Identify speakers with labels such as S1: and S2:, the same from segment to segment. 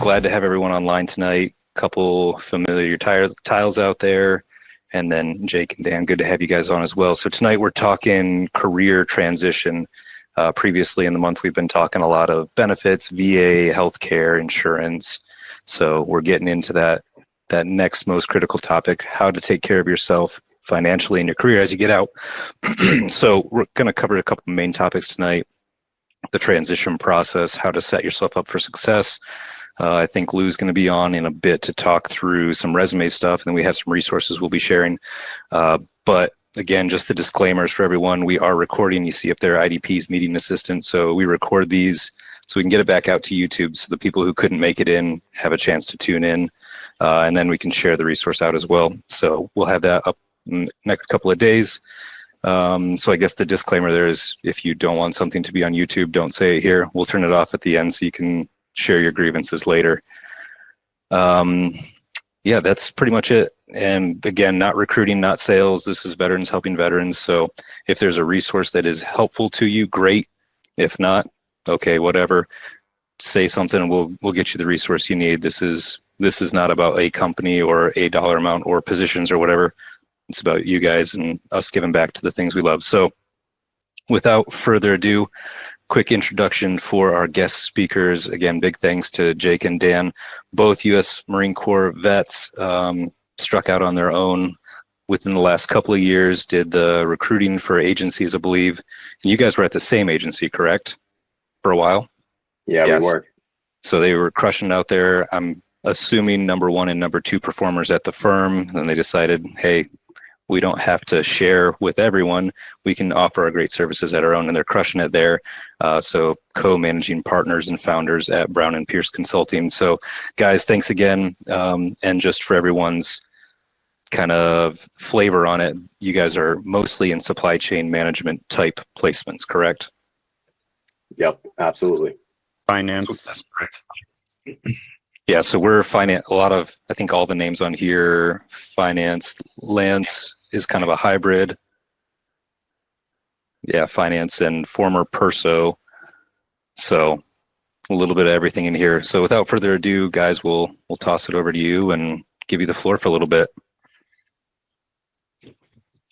S1: glad to have everyone online tonight. Couple familiar tiles out there, and then Jake and Dan, good to have you guys on as well. So tonight we're talking career transition. Previously in the month, we've been talking a lot of benefits, VA, healthcare, insurance. So we're getting into that next most critical topic, how to take care of yourself financially in your career as you get out. So we're going to cover a couple of main topics tonight. The transition process, how to set yourself up for success. I think Lou's going to be on in a bit to talk through some resume stuff, and then we have some resources we'll be sharing. But again, just the disclaimers for everyone, we are recording. You see up there, IDP's Meeting Assistant. So we record these so we can get it back out to YouTube so the people who couldn't make it in have a chance to tune in. And then we can share the resource out as well. So we'll have that up in the next couple of days. So I guess the disclaimer there is if you don't want something to be on YouTube, don't say it here. We'll turn it off at the end so you can share your grievances later. Yeah, that's pretty much it. And again, not recruiting, not sales. This is veterans helping veterans. So if there's a resource that is helpful to you, great. If not, okay, whatever. Say something and we'll get you the resource you need. This is not about a company or a dollar amount or positions or whatever. It's about you guys and us giving back to the things we love. So without further ado, quick introduction for our guest speakers. Again, big thanks to Jake and Dan, both U.S. Marine Corps vets, struck out on their own within the last couple of years, did the recruiting for agencies, I believe. And you guys were at the same agency, correct? For a while?
S2: Yeah, yes. We were.
S1: So they were crushing out there. I'm assuming number one and number two performers at the firm. And they decided, hey, we don't have to share with everyone. We can offer our great services at our own, and they're crushing it there. So co-managing partners and founders at Brown and Pierce Consulting. So guys, thanks again. And just for everyone's kind of flavor on it, you guys are mostly in supply chain management type placements, correct?
S2: Yep, absolutely.
S3: Finance.
S1: That's correct. Yeah, so we're finance, a lot of, I think all the names on here, finance. Lance is kind of a hybrid. Yeah, finance and former Perso. So a little bit of everything in here. So without further ado, guys, we'll toss it over to you and give you the floor for a little bit.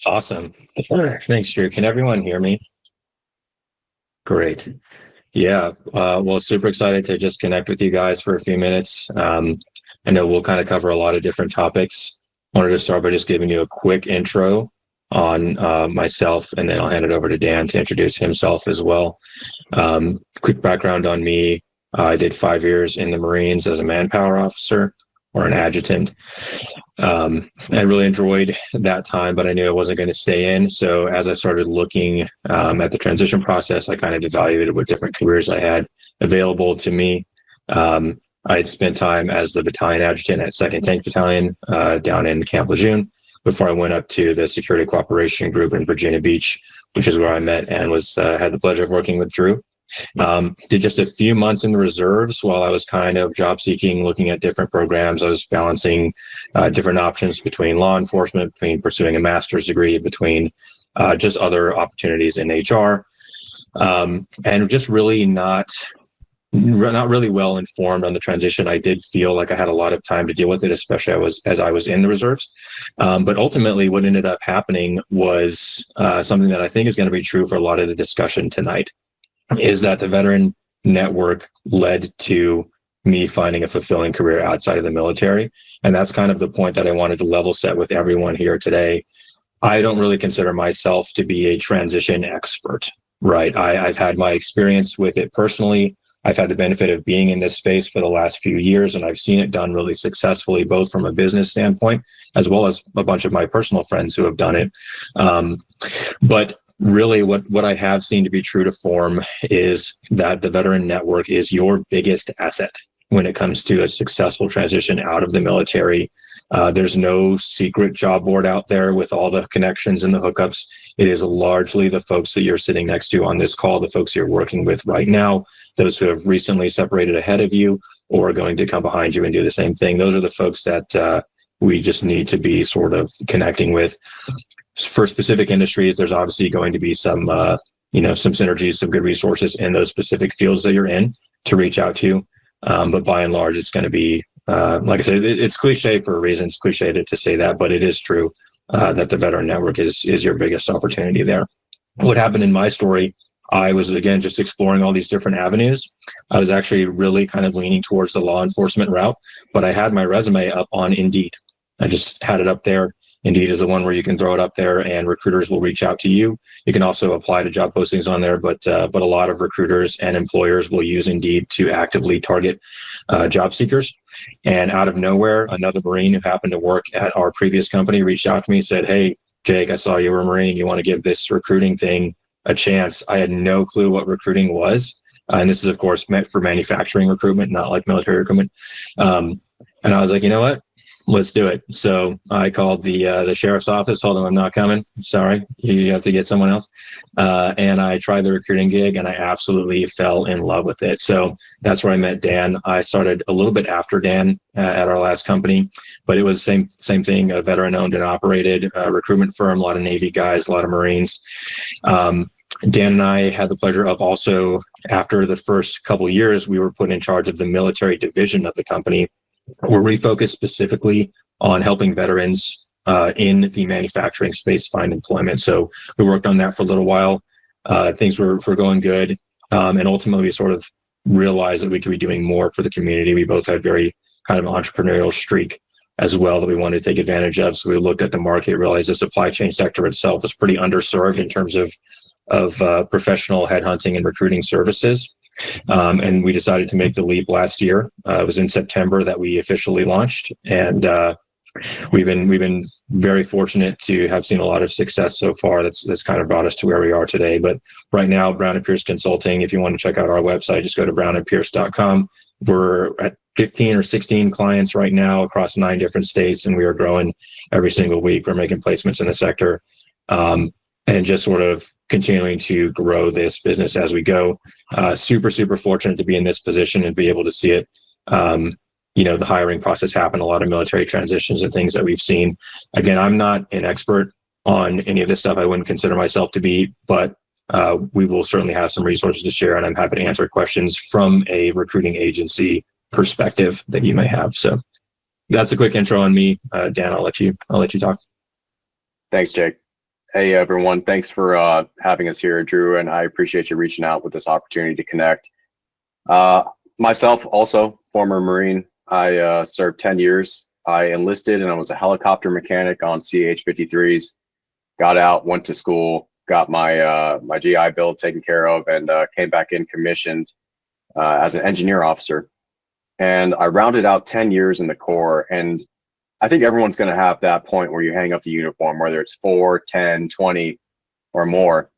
S4: Awesome. Thanks, Drew. Can everyone hear me? Great. Yeah, well, super excited to just connect with you guys for a few minutes. I know we'll kind of cover a lot of different topics. Wanted to start by just giving you a quick intro on myself, and then I'll hand it over to Dan to introduce himself as well. Quick background on me. I did 5 years in the Marines as a manpower officer or an adjutant. I really enjoyed that time, but I knew I wasn't going to stay in. So as I started looking at the transition process, I kind of evaluated what different careers I had available to me. I had spent time as the battalion adjutant at 2nd Tank Battalion down in Camp Lejeune before I went up to the Security Cooperation Group in Virginia Beach, which is where I met and had the pleasure of working with Drew. Did just a few months in the reserves while I was kind of job seeking, looking at different programs. I was balancing different options between law enforcement, between pursuing a master's degree, between just other opportunities in HR, and just really not really well informed on the transition. I did feel like I had a lot of time to deal with it, especially as I was in the reserves. But ultimately, what ended up happening was something that I think is going to be true for a lot of the discussion tonight. Is that the veteran network led to me finding a fulfilling career outside of the military. And that's kind of the point that I wanted to level set with everyone here today. I don't really consider myself to be a transition expert, right? I've had my experience with it personally. I've had the benefit of being in this space for the last few years, and I've seen it done really successfully, both from a business standpoint, as well as a bunch of my personal friends who have done it. But really what I have seen to be true to form is that the veteran network is your biggest asset when it comes to a successful transition out of the military. There's no secret job board out there with all the connections and the hookups. It is largely the folks that you're sitting next to on this call, the folks you're working with right now, those who have recently separated ahead of you or are going to come behind you and do the same thing. Those are the folks that we just need to be sort of connecting with. For specific industries, there's obviously going to be some synergies, some good resources in those specific fields that you're in to reach out to. But by and large, it's going to be, like I said, it's cliche for a reason. It's cliche to say that, but it is true that the veteran network is your biggest opportunity there. What happened in my story, I was, again, just exploring all these different avenues. I was actually really kind of leaning towards the law enforcement route, but I had my resume up on Indeed. I just had it up there. Indeed is the one where you can throw it up there and recruiters will reach out to you. You can also apply to job postings on there, but a lot of recruiters and employers will use Indeed to actively target job seekers. And out of nowhere, another Marine who happened to work at our previous company reached out to me and said, "Hey, Jake, I saw you were a Marine. You want to give this recruiting thing a chance?" I had no clue what recruiting was. And this is, of course, meant for manufacturing recruitment, not like military recruitment. And I was like, you know what? Let's do it. So I called the sheriff's office, told them I'm not coming. Sorry, you have to get someone else. And I tried the recruiting gig and I absolutely fell in love with it. So that's where I met Dan. I started a little bit after Dan at our last company, but it was same thing, a veteran owned and operated recruitment firm, a lot of Navy guys, a lot of Marines. Dan and I had the pleasure of also, after the first couple of years, we were put in charge of the military division of the company. We're refocused specifically on helping veterans in the manufacturing space find employment. So we worked on that for a little while. Things were going good. And ultimately, we sort of realized that we could be doing more for the community. We both had very kind of entrepreneurial streak as well that we wanted to take advantage of. So we looked at the market, realized the supply chain sector itself was pretty underserved in terms of professional headhunting and recruiting services. And we decided to make the leap last year. It was in September that we officially launched, and we've been very fortunate to have seen a lot of success so far. That's kind of brought us to where we are today. But right now, Brown and Pierce Consulting, if you want to check out our website, just go to brownandpierce.com. We're at 15 or 16 clients right now across 9 different states, and we are growing every single week. We're making placements in the sector, and just sort of continuing to grow this business as we go. Super fortunate to be in this position and be able to see it. The hiring process happen, a lot of military transitions and things that we've seen. Again, I'm not an expert on any of this stuff. I wouldn't consider myself to be, but we will certainly have some resources to share, and I'm happy to answer questions from a recruiting agency perspective that you may have. So that's a quick intro on me. Dan, I'll let you talk.
S2: Thanks, Jake. Hey, everyone. Thanks for having us here, Drew, and I appreciate you reaching out with this opportunity to connect. Myself, also former Marine. I served 10 years. I enlisted and I was a helicopter mechanic on CH-53s. Got out, went to school, got my my GI Bill taken care of, and came back in commissioned as an engineer officer. And I rounded out 10 years in the Corps, and I think everyone's going to have that point where you hang up the uniform, whether it's 4, 10, 20, or more.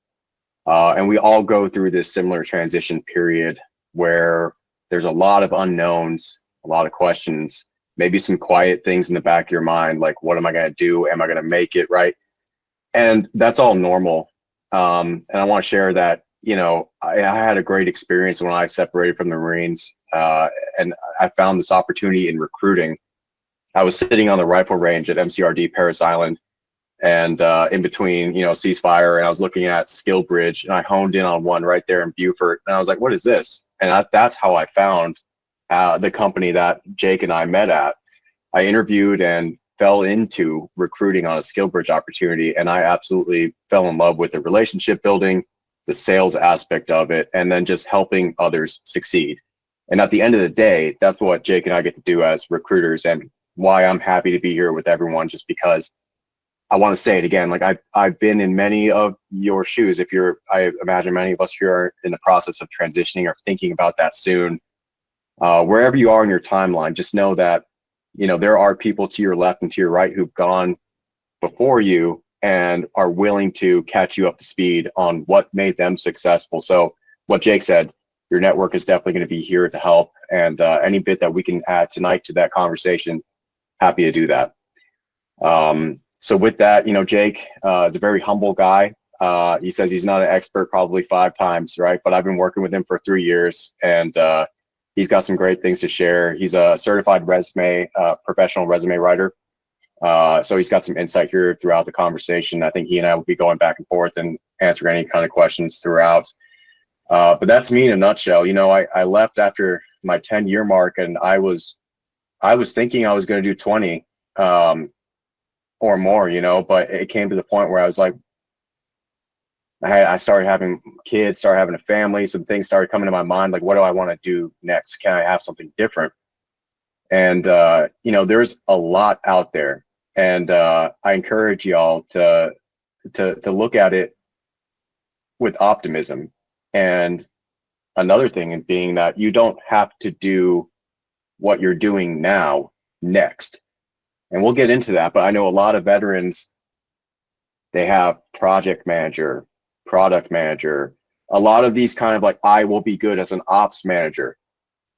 S2: And we all go through this similar transition period where there's a lot of unknowns, a lot of questions, maybe some quiet things in the back of your mind, like, what am I going to do? Am I going to make it, right? And that's all normal. And I want to share that, I had a great experience when I separated from the Marines, and I found this opportunity in recruiting. I was sitting on the rifle range at MCRD Parris Island, and in between, ceasefire, and I was looking at Skill Bridge, and I honed in on one right there in Beaufort, and I was like, what is this? And that's how I found the company that Jake and I met at. I interviewed and fell into recruiting on a Skill Bridge opportunity, and I absolutely fell in love with the relationship building, the sales aspect of it, and then just helping others succeed. And at the end of the day, that's what Jake and I get to do as recruiters, and why I'm happy to be here with everyone, just because I want to say it again, like I've been in many of your shoes. I imagine many of us here are in the process of transitioning or thinking about that soon. Wherever you are in your timeline, just know that, there are people to your left and to your right who've gone before you and are willing to catch you up to speed on what made them successful. So what Jake said, your network is definitely going to be here to help. And any bit that we can add tonight to that conversation, happy to do that. So with that, Jake is a very humble guy. He says he's not an expert probably 5 times, right? But I've been working with him for 3 years, and he's got some great things to share. He's a certified professional resume writer. So he's got some insight here throughout the conversation. I think he and I will be going back and forth and answering any kind of questions throughout. But that's me in a nutshell. I left after my 10-year mark, and I was thinking I was going to do 20 or more, you know, but it came to the point where I was like, I started having kids, started having a family, some things started coming to my mind, like, what do I want to do next? Can I have something different? And, you know, there's a lot out there, and I encourage y'all to look at it with optimism. And another thing being that you don't have to do what you're doing now next. And we'll get into that, but I know a lot of veterans, they have project manager, product manager, a lot of these kind of like, I will be good as an ops manager.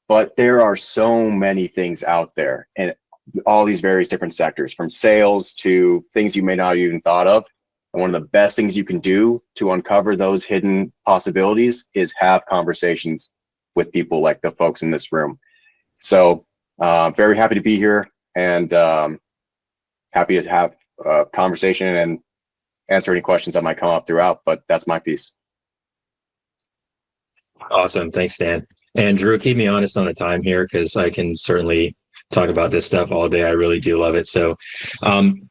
S2: But there are so many things out there, and all these various different sectors, from sales to things you may not have even thought of. And one of the best things you can do to uncover those hidden possibilities is have conversations with people like the folks in this room. So very happy to be here, and happy to have a conversation and answer any questions that might come up throughout, but that's my piece.
S4: Awesome. Thanks, Dan. And Drew, keep me honest on the time here, because I can certainly talk about this stuff all day. I really do love it. So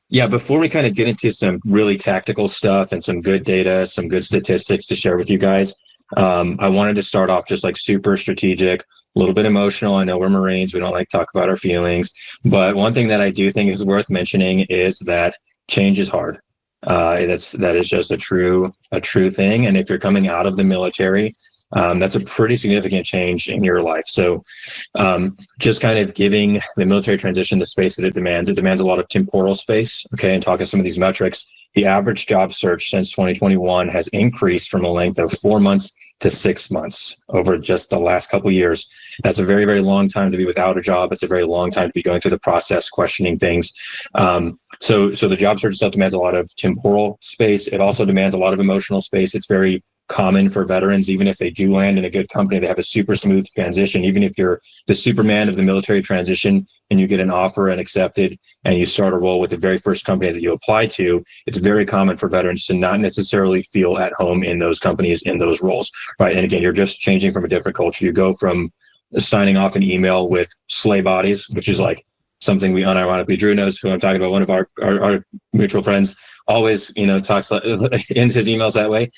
S4: yeah, before we kind of get into some really tactical stuff and some good data, some good statistics to share with you guys, I wanted to start off just like super strategic, a little bit emotional. I know we're Marines. We don't like to talk about our feelings. But one thing that I do think is worth mentioning is that change is hard. That is just a true thing. And if you're coming out of the military, that's a pretty significant change in your life. So just kind of giving the military transition the space that it demands a lot of temporal space. Okay. And talking some of these metrics, the average job search since 2021 has increased from a length of 4 months to 6 months over just the last couple of years. That's a very, very long time to be without a job. It's a very long time to be going through the process, questioning things. So the job search itself demands a lot of temporal space. It also demands a lot of emotional space. It's very common for veterans, even if they do land in a good company, they have a super smooth transition. Even if you're the Superman of the military transition and you get an offer and accepted and you start a role with the very first company that you apply to, it's very common for veterans to not necessarily feel at home in those companies, in those roles, right? And again, you're just changing from a different culture. You go from signing off an email with sleigh bodies, which is like something we unironically, Drew knows who I'm talking about, one of our mutual friends, always, you know, ends his emails that way,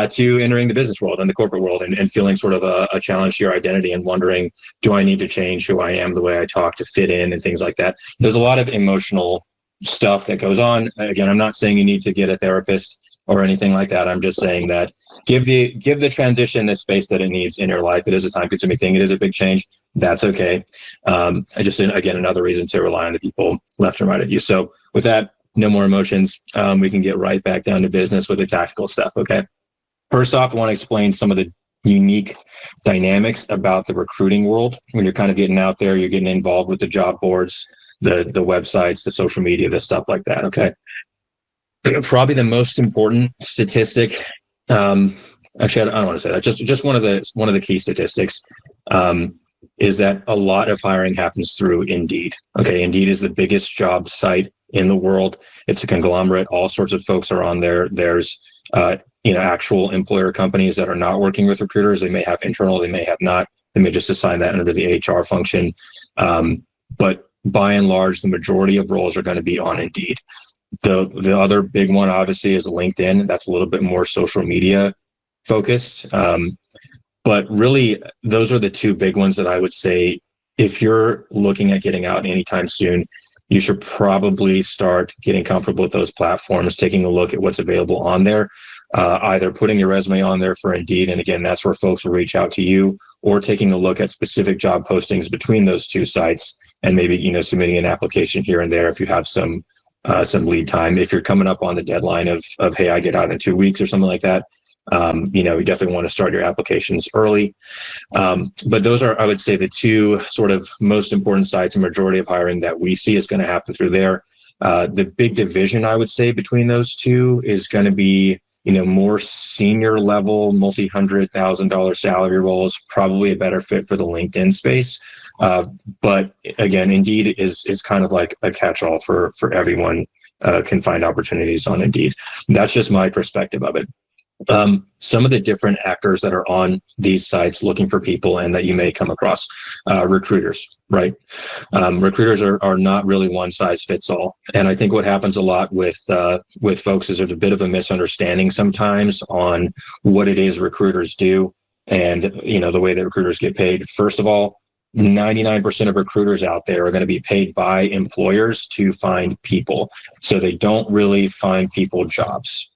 S4: to entering the business world and the corporate world and feeling sort of a challenge to your identity and wondering, do I need to change who I am, the way I talk to fit in and things like that. There's a lot of emotional stuff that goes on. Again, I'm not saying you need to get a therapist or anything like that. I'm just saying that give the transition the space that it needs in your life. It is a time-consuming thing. It is a big change. That's okay. Again, another reason to rely on the people left and right of you. So with that, no more emotions. We can get right back down to business with the tactical stuff. Okay. First off, I want to explain some of the unique dynamics about the recruiting world. When you're kind of getting out there, you're getting involved with the job boards, the websites, the social media, the stuff like that. Okay. Probably the most important statistic. Actually, I don't want to say that. Just one of the key statistics is that a lot of hiring happens through Indeed. Okay, Indeed is the biggest job site in the world. It's a conglomerate. All sorts of folks are on there. There's actual employer companies that are not working with recruiters. They may have internal. They may have not. They may just assign that under the HR function. But by and large, the majority of roles are going to be on Indeed. The other big one, obviously, is LinkedIn. That's a little bit more social media focused. But really, those are the two big ones that I would say, if you're looking at getting out anytime soon, you should probably start getting comfortable with those platforms, taking a look at what's available on there, either putting your resume on there for Indeed, and again, that's where folks will reach out to you, or taking a look at specific job postings between those two sites, and maybe submitting an application here and there if you have some lead time. If you're coming up on the deadline of hey, I get out in 2 weeks or something like that, you definitely want to start your applications early. But those are, I would say, the two sort of most important sites. A majority of hiring that we see is going to happen through there. The big division, I would say, between those two is going to be, more senior level, multi-$100,000 salary roles, probably a better fit for the LinkedIn space. But again, Indeed is kind of like a catch-all for everyone, can find opportunities on Indeed. That's just my perspective of it. Some of the different actors that are on these sites looking for people and that you may come across, recruiters, right? Recruiters are not really one size fits all. And I think what happens a lot with folks is there's a bit of a misunderstanding sometimes on what it is recruiters do and, you know, the way that recruiters get paid. First of all, 99% of recruiters out there are going to be paid by employers to find people. So they don't really find people jobs,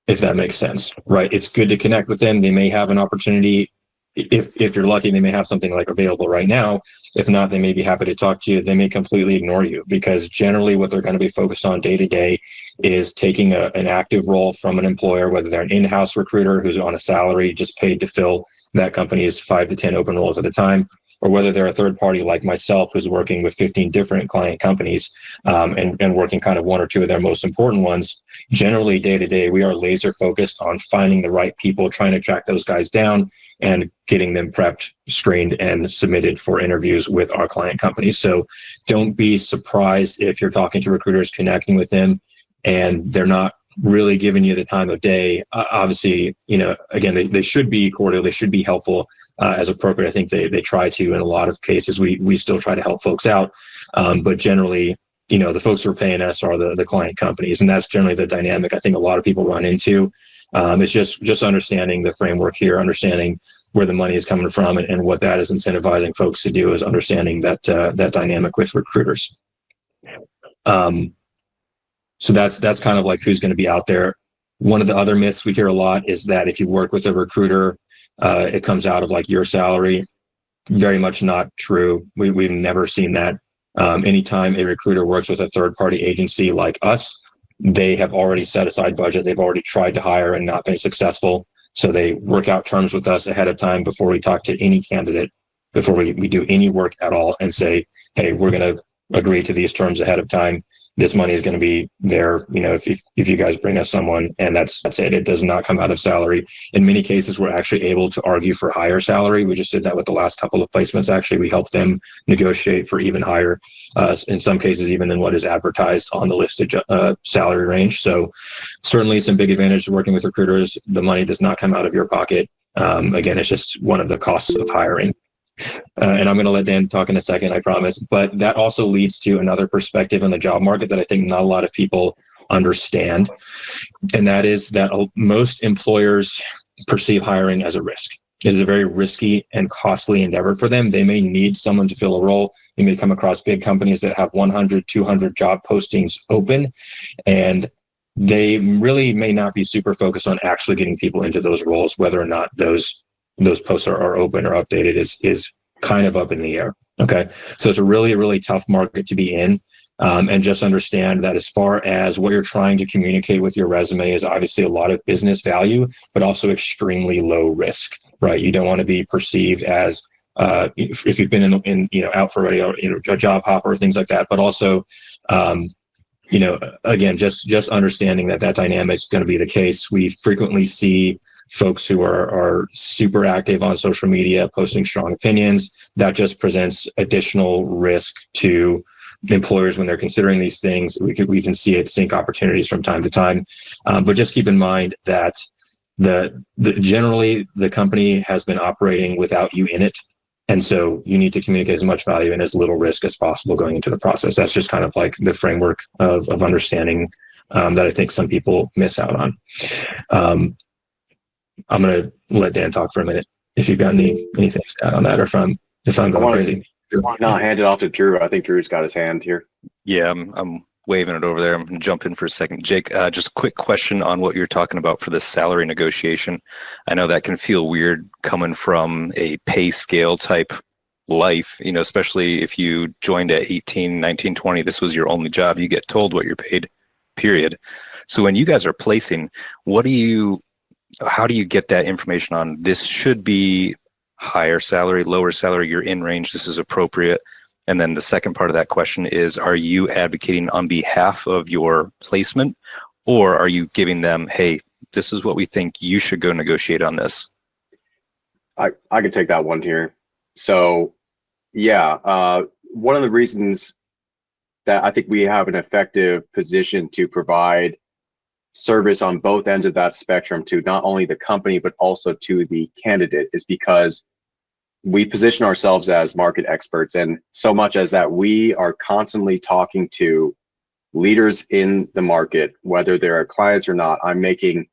S4: if that makes sense, right? It's good to connect with them. They may have an opportunity. If you're lucky, they may have something like available right now. If not, they may be happy to talk to you. They may completely ignore you because generally what they're going to be focused on day to day is taking an active role from an employer, whether they're an in-house recruiter who's on a salary just paid to fill that company's 5 to 10 open roles at a time, or whether they're a third party like myself who's working with 15 different client companies and working kind of one or two of their most important ones. Generally, day to day, we are laser focused on finding the right people, trying to track those guys down and getting them prepped, screened, and submitted for interviews with our client companies. So don't be surprised if you're talking to recruiters, connecting with them, and they're not really giving you the time of day. Obviously, you know, again, they should be cordial, they should be helpful as appropriate. I think they try to. In a lot of cases, we still try to help folks out, but generally, you know, the folks who are paying us are the client companies, and that's generally the dynamic I think a lot of people run into. It's just understanding the framework here, understanding where the money is coming from, and what that is incentivizing folks to do is understanding that that dynamic with recruiters. So that's kind of like who's going to be out there. One of the other myths we hear a lot is that if you work with a recruiter, it comes out of like your salary. Very much not true. We've never seen that. Anytime a recruiter works with a third party agency like us, they have already set aside budget. They've already tried to hire and not been successful. So they work out terms with us ahead of time before we talk to any candidate, before we do any work at all, and say, hey, we're going to agree to these terms ahead of time. This money is going to be there, you know, if you guys bring us someone, and that's it. It does not come out of salary. In many cases, we're actually able to argue for higher salary. We just did that with the last couple of placements. Actually, we helped them negotiate for even higher, in some cases, even than what is advertised on the listed salary range. So certainly some big advantage to working with recruiters. The money does not come out of your pocket. Again, it's just one of the costs of hiring. And I'm going to let Dan talk in a second, I promise. But that also leads to another perspective in the job market that I think not a lot of people understand. And that is that most employers perceive hiring as a risk. It is a very risky and costly endeavor for them. They may need someone to fill a role. You may come across big companies that have 100, 200 job postings open, and they really may not be super focused on actually getting people into those roles. Whether or not those posts are open or updated is kind of up in the air. Okay. So it's a really, really tough market to be in. And just understand that as far as what you're trying to communicate with your resume is obviously a lot of business value, but also extremely low risk, right? You don't want to be perceived as, if you've been in out for a job hopper or things like that, but also, again, just understanding that dynamic is going to be the case. We frequently see folks who are super active on social media, posting strong opinions. That just presents additional risk to employers when they're considering these things. We can see it sink opportunities from time to time. But just keep in mind that generally the company has been operating without you in it. And so you need to communicate as much value and as little risk as possible going into the process. That's just kind of like the framework of understanding that I think some people miss out on. I'm going to let Dan talk for a minute if you've got anything to add on that, or if I'm going crazy.
S2: No, hand it off to Drew. I think Drew's got his hand here.
S1: Yeah, I'm waving it over there. I'm going to jump in for a second. Jake, just a quick question on what you're talking about for the salary negotiation. I know that can feel weird coming from a pay scale type life, especially if you joined at 18, 19, 20, this was your only job. You get told what you're paid, period. So when you guys are placing, how do you get that information on this should be higher salary, lower salary, you're in range, this is appropriate? And then the second part of that question is, are you advocating on behalf of your placement, or are you giving them, hey, this is what we think, you should go negotiate on this?
S2: I could take that one here. So yeah, one of the reasons that I think we have an effective position to provide service on both ends of that spectrum to not only the company, but also to the candidate is because we position ourselves as market experts. And so much as that we are constantly talking to leaders in the market, whether they're clients or not. I'm making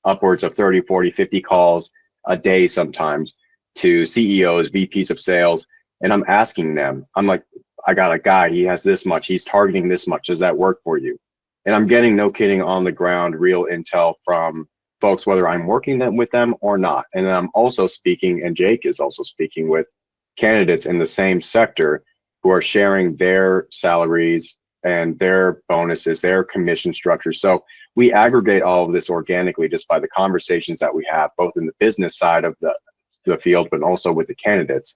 S2: upwards of 30, 40, 50 calls a day sometimes to CEOs, VPs of sales. And I'm asking them, I'm like, I got a guy, he has this much, he's targeting this much. Does that work for you? And I'm getting, no kidding, on the ground, real intel from folks, whether I'm working with them or not. And I'm also speaking, and Jake is also speaking with candidates in the same sector who are sharing their salaries and their bonuses, their commission structure. So we aggregate all of this organically just by the conversations that we have, both in the business side of the field, but also with the candidates.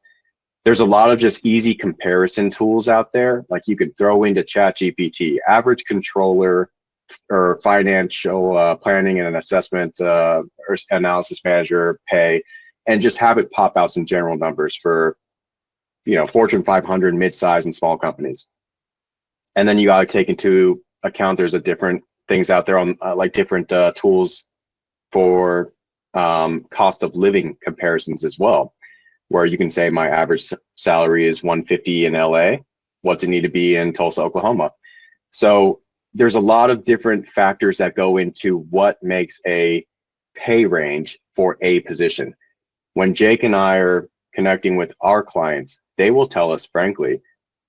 S2: There's a lot of just easy comparison tools out there. Like you could throw into ChatGPT, average controller or financial planning and an assessment or analysis manager pay, and just have it pop out some general numbers for, Fortune 500, mid-size and small companies. And then you got to take into account there's a different things out there on like different tools for cost of living comparisons as well, where you can say my average salary is $150 in LA. What's it need to be in Tulsa, Oklahoma? So there's a lot of different factors that go into what makes a pay range for a position. When Jake and I are connecting with our clients, they will tell us, frankly,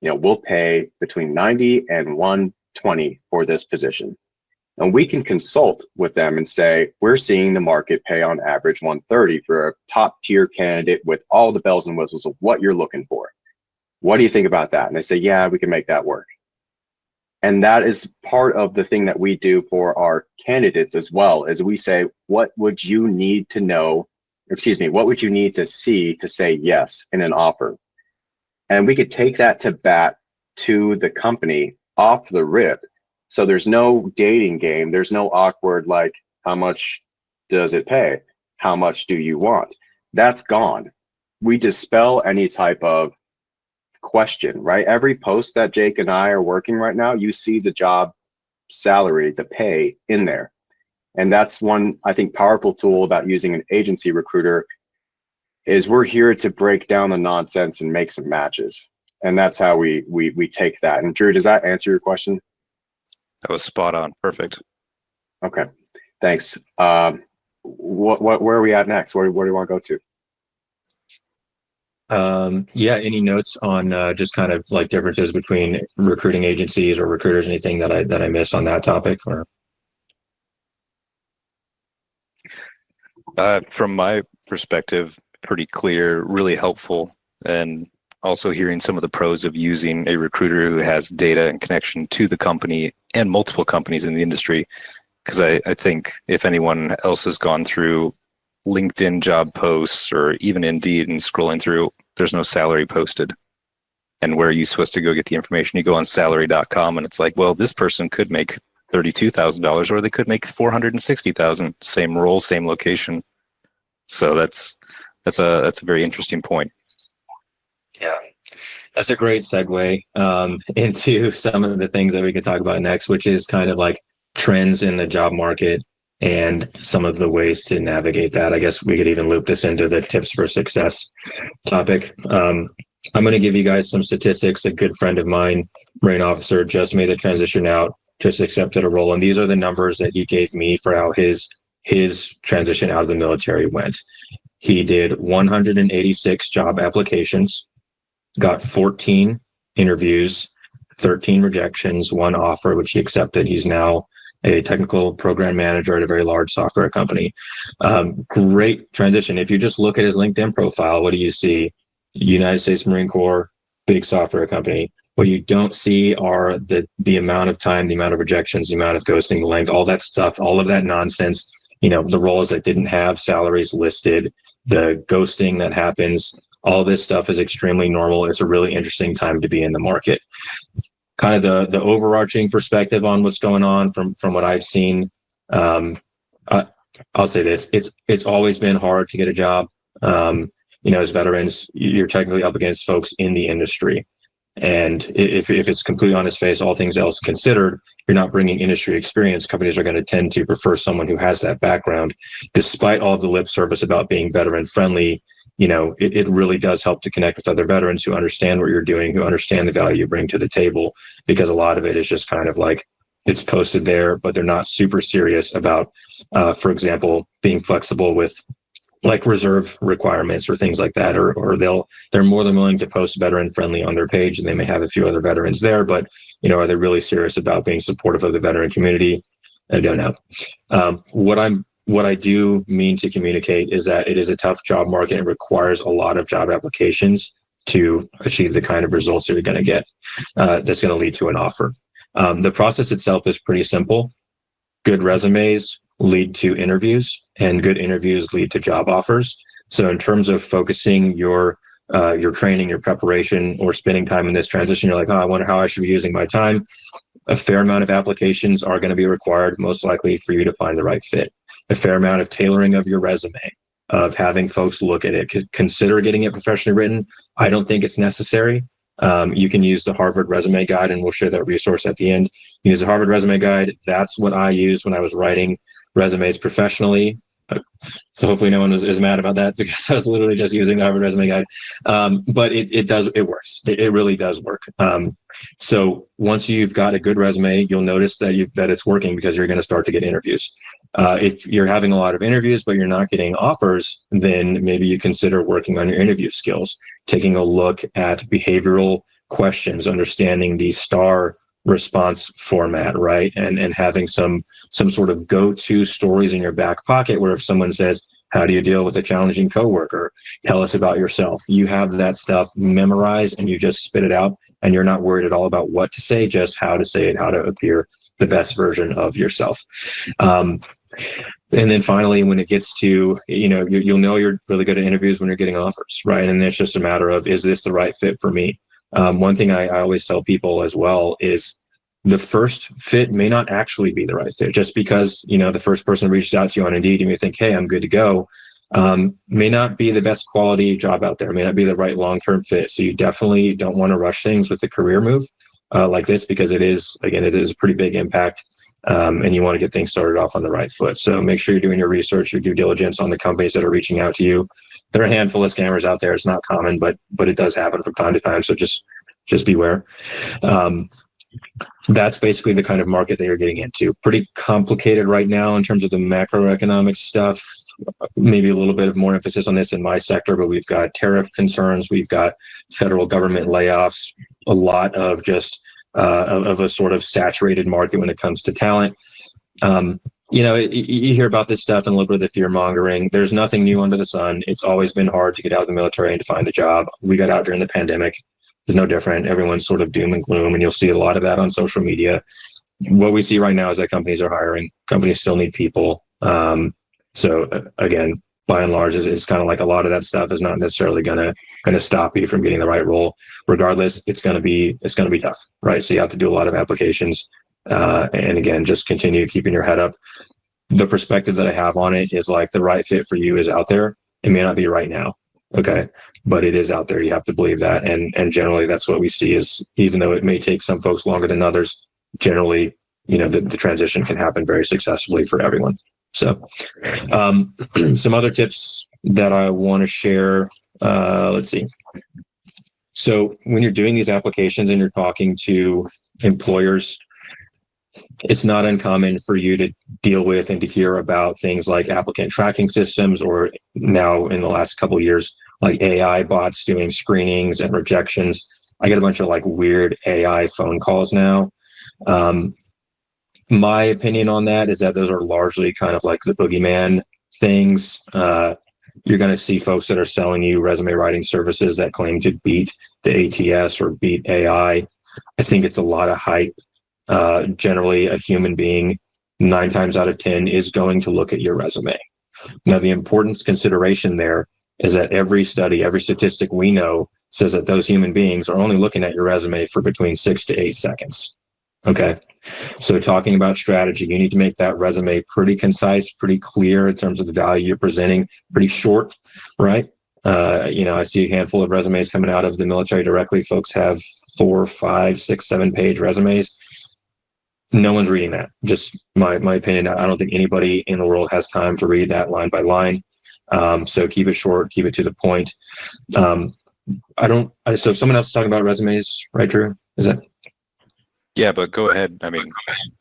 S2: we'll pay between 90 and 120 for this position. And we can consult with them and say, we're seeing the market pay on average 130 for a top tier candidate with all the bells and whistles of what you're looking for. What do you think about that? And they say, yeah, we can make that work. And that is part of the thing that we do for our candidates as well, is we say, what would you need to know, what would you need to see to say yes in an offer? And we could take that to bat to the company off the rip. So there's no dating game. There's no awkward, like, how much does it pay? How much do you want? That's gone. We dispel any type of question, right? Every post that Jake and I are working right now, you see the job salary, the pay in there. And that's one, I think, powerful tool about using an agency recruiter is we're here to break down the nonsense and make some matches. And that's how we take that. And Drew, does that answer your question?
S1: That was spot on. Perfect.
S2: Okay, thanks. Where are we at next? Where do you want to go to?
S4: Yeah, any notes on just kind of like differences between recruiting agencies or recruiters, anything that I missed on that topic? Or
S1: from my perspective, pretty clear, really helpful, and also hearing some of the pros of using a recruiter who has data and connection to the company and multiple companies in the industry. Because I think if anyone else has gone through LinkedIn job posts or even Indeed and scrolling through, there's no salary posted. And where are you supposed to go get the information? You go on salary.com and it's like, well, this person could make $32,000 or they could make $460,000, same role, same location. So that's a very interesting point.
S4: yeah, that's a great segue into some of the things that we could talk about next, which is kind of like trends in the job market and some of the ways to navigate that. I guess we could even loop this into the tips for success topic. I'm going to give you guys some statistics. A good friend of mine, Marine officer, just made the transition out, just accepted a role. And these are the numbers that he gave me for how his transition out of the military went. He did 186 job applications, got 14 interviews, 13 rejections, 1 offer, which he accepted. He's now a technical program manager at a very large software company. Great transition. If you just look at his LinkedIn profile, what do you see? United States Marine Corps, big software company. What you don't see are the amount of time, the amount of rejections, the amount of ghosting, the length, all that stuff, all of that nonsense. The roles that didn't have salaries listed, the ghosting that happens, all this stuff is extremely normal. It's a really interesting time to be in the market. Kind of the overarching perspective on what's going on from what I've seen. I'll say this: it's always been hard to get a job. As veterans, you're technically up against folks in the industry, And if it's completely on its face, all things else considered, you're not bringing industry experience. Companies are going to tend to prefer someone who has that background, despite all the lip service about being veteran friendly. It really does help to connect with other veterans who understand what you're doing, who understand the value you bring to the table, because a lot of it is just kind of like it's posted there, but they're not super serious about, for example, being flexible with like reserve requirements or things like that, or they're more than willing to post veteran friendly on their page, and they may have a few other veterans there, but are they really serious about being supportive of the veteran community? I don't know. What I do mean to communicate is that it is a tough job market and requires a lot of job applications to achieve the kind of results that you're going to get that's going to lead to an offer. The process itself is pretty simple. Good resumes lead to interviews, and good interviews lead to job offers. So in terms of focusing your training, your preparation, or spending time in this transition, you're like, I wonder how I should be using my time. A fair amount of applications are going to be required, most likely for you to find the right fit. A fair amount of tailoring of your resume, of having folks look at it, consider getting it professionally written. I don't think it's necessary. You can use the Harvard Resume Guide, and we'll share that resource at the end. Use the Harvard Resume Guide. That's what I used when I was writing resumes professionally. So hopefully no one is mad about that, because I was literally just using the Harvard Resume Guide. But it works. It really does work. So once you've got a good resume, you'll notice that it's working, because you're going to start to get interviews. If you're having a lot of interviews but you're not getting offers, then maybe you consider working on your interview skills, taking a look at behavioral questions, understanding the STAR response format, right? And having some sort of go-to stories in your back pocket, where if someone says, how do you deal with a challenging coworker? Tell us about yourself. You have that stuff memorized, and you just spit it out, and you're not worried at all about what to say, just how to say it, how to appear the best version of yourself. And then finally, when it gets to, you'll know you're really good at interviews when you're getting offers, right? And it's just a matter of, is this the right fit for me? One thing I always tell people as well is the first fit may not actually be the right fit. Just because, the first person reached out to you on Indeed, you may think, hey, I'm good to go, may not be the best quality job out there, may not be the right long-term fit. So you definitely don't want to rush things with a career move like this, because it is a pretty big impact. And you want to get things started off on the right foot. So make sure you're doing your research, your due diligence on the companies that are reaching out to you. There are a handful of scammers out there. It's not common, but it does happen from time to time. So just beware. That's basically the kind of market that you're getting into. Pretty complicated right now in terms of the macroeconomic stuff. Maybe a little bit of more emphasis on this in my sector, but we've got tariff concerns. We've got federal government layoffs, a lot of just of a sort of saturated market when it comes to talent. You hear about this stuff and a little bit of the fear mongering. There's nothing new under the sun. It's always been hard to get out of the military and to find a job. We got out during the pandemic. It's no different. Everyone's sort of doom and gloom, and you'll see a lot of that on social media. What we see right now is that companies are hiring. Companies still need people. So again, by and large, it's kind of like a lot of that stuff is not necessarily gonna stop you from getting the right role. Regardless, it's gonna be tough, right? So you have to do a lot of applications, and again, just continue keeping your head up. The perspective that I have on it is like the right fit for you is out there. It may not be right now, okay, but it is out there. You have to believe that, and generally, that's what we see is, even though it may take some folks longer than others, generally, the transition can happen very successfully for everyone. So some other tips that I want to share, let's see. So when you're doing these applications and you're talking to employers, it's not uncommon for you to deal with and to hear about things like applicant tracking systems, or now in the last couple of years, like AI bots doing screenings and rejections. I get a bunch of like weird AI phone calls now. My opinion on that is that those are largely kind of like the boogeyman things. You're going to see folks that are selling you resume writing services that claim to beat the ATS or beat AI. I think it's a lot of hype. Generally, a human being 9 times out of 10 is going to look at your resume. Now, the important consideration there is that every study, every statistic we know says that those human beings are only looking at your resume for between 6 to 8 seconds. Okay. So talking about strategy, you need to make that resume pretty concise, pretty clear in terms of the value you're presenting, pretty short, right? I see a handful of resumes coming out of the military directly. Folks have 4, 5, 6, 7 page resumes. No one's reading that. Just my opinion. I don't think anybody in the world has time to read that line by line. So keep it short, keep it to the point. So someone else is talking about resumes, right, Drew? Is that?
S1: Yeah, but go ahead. I mean,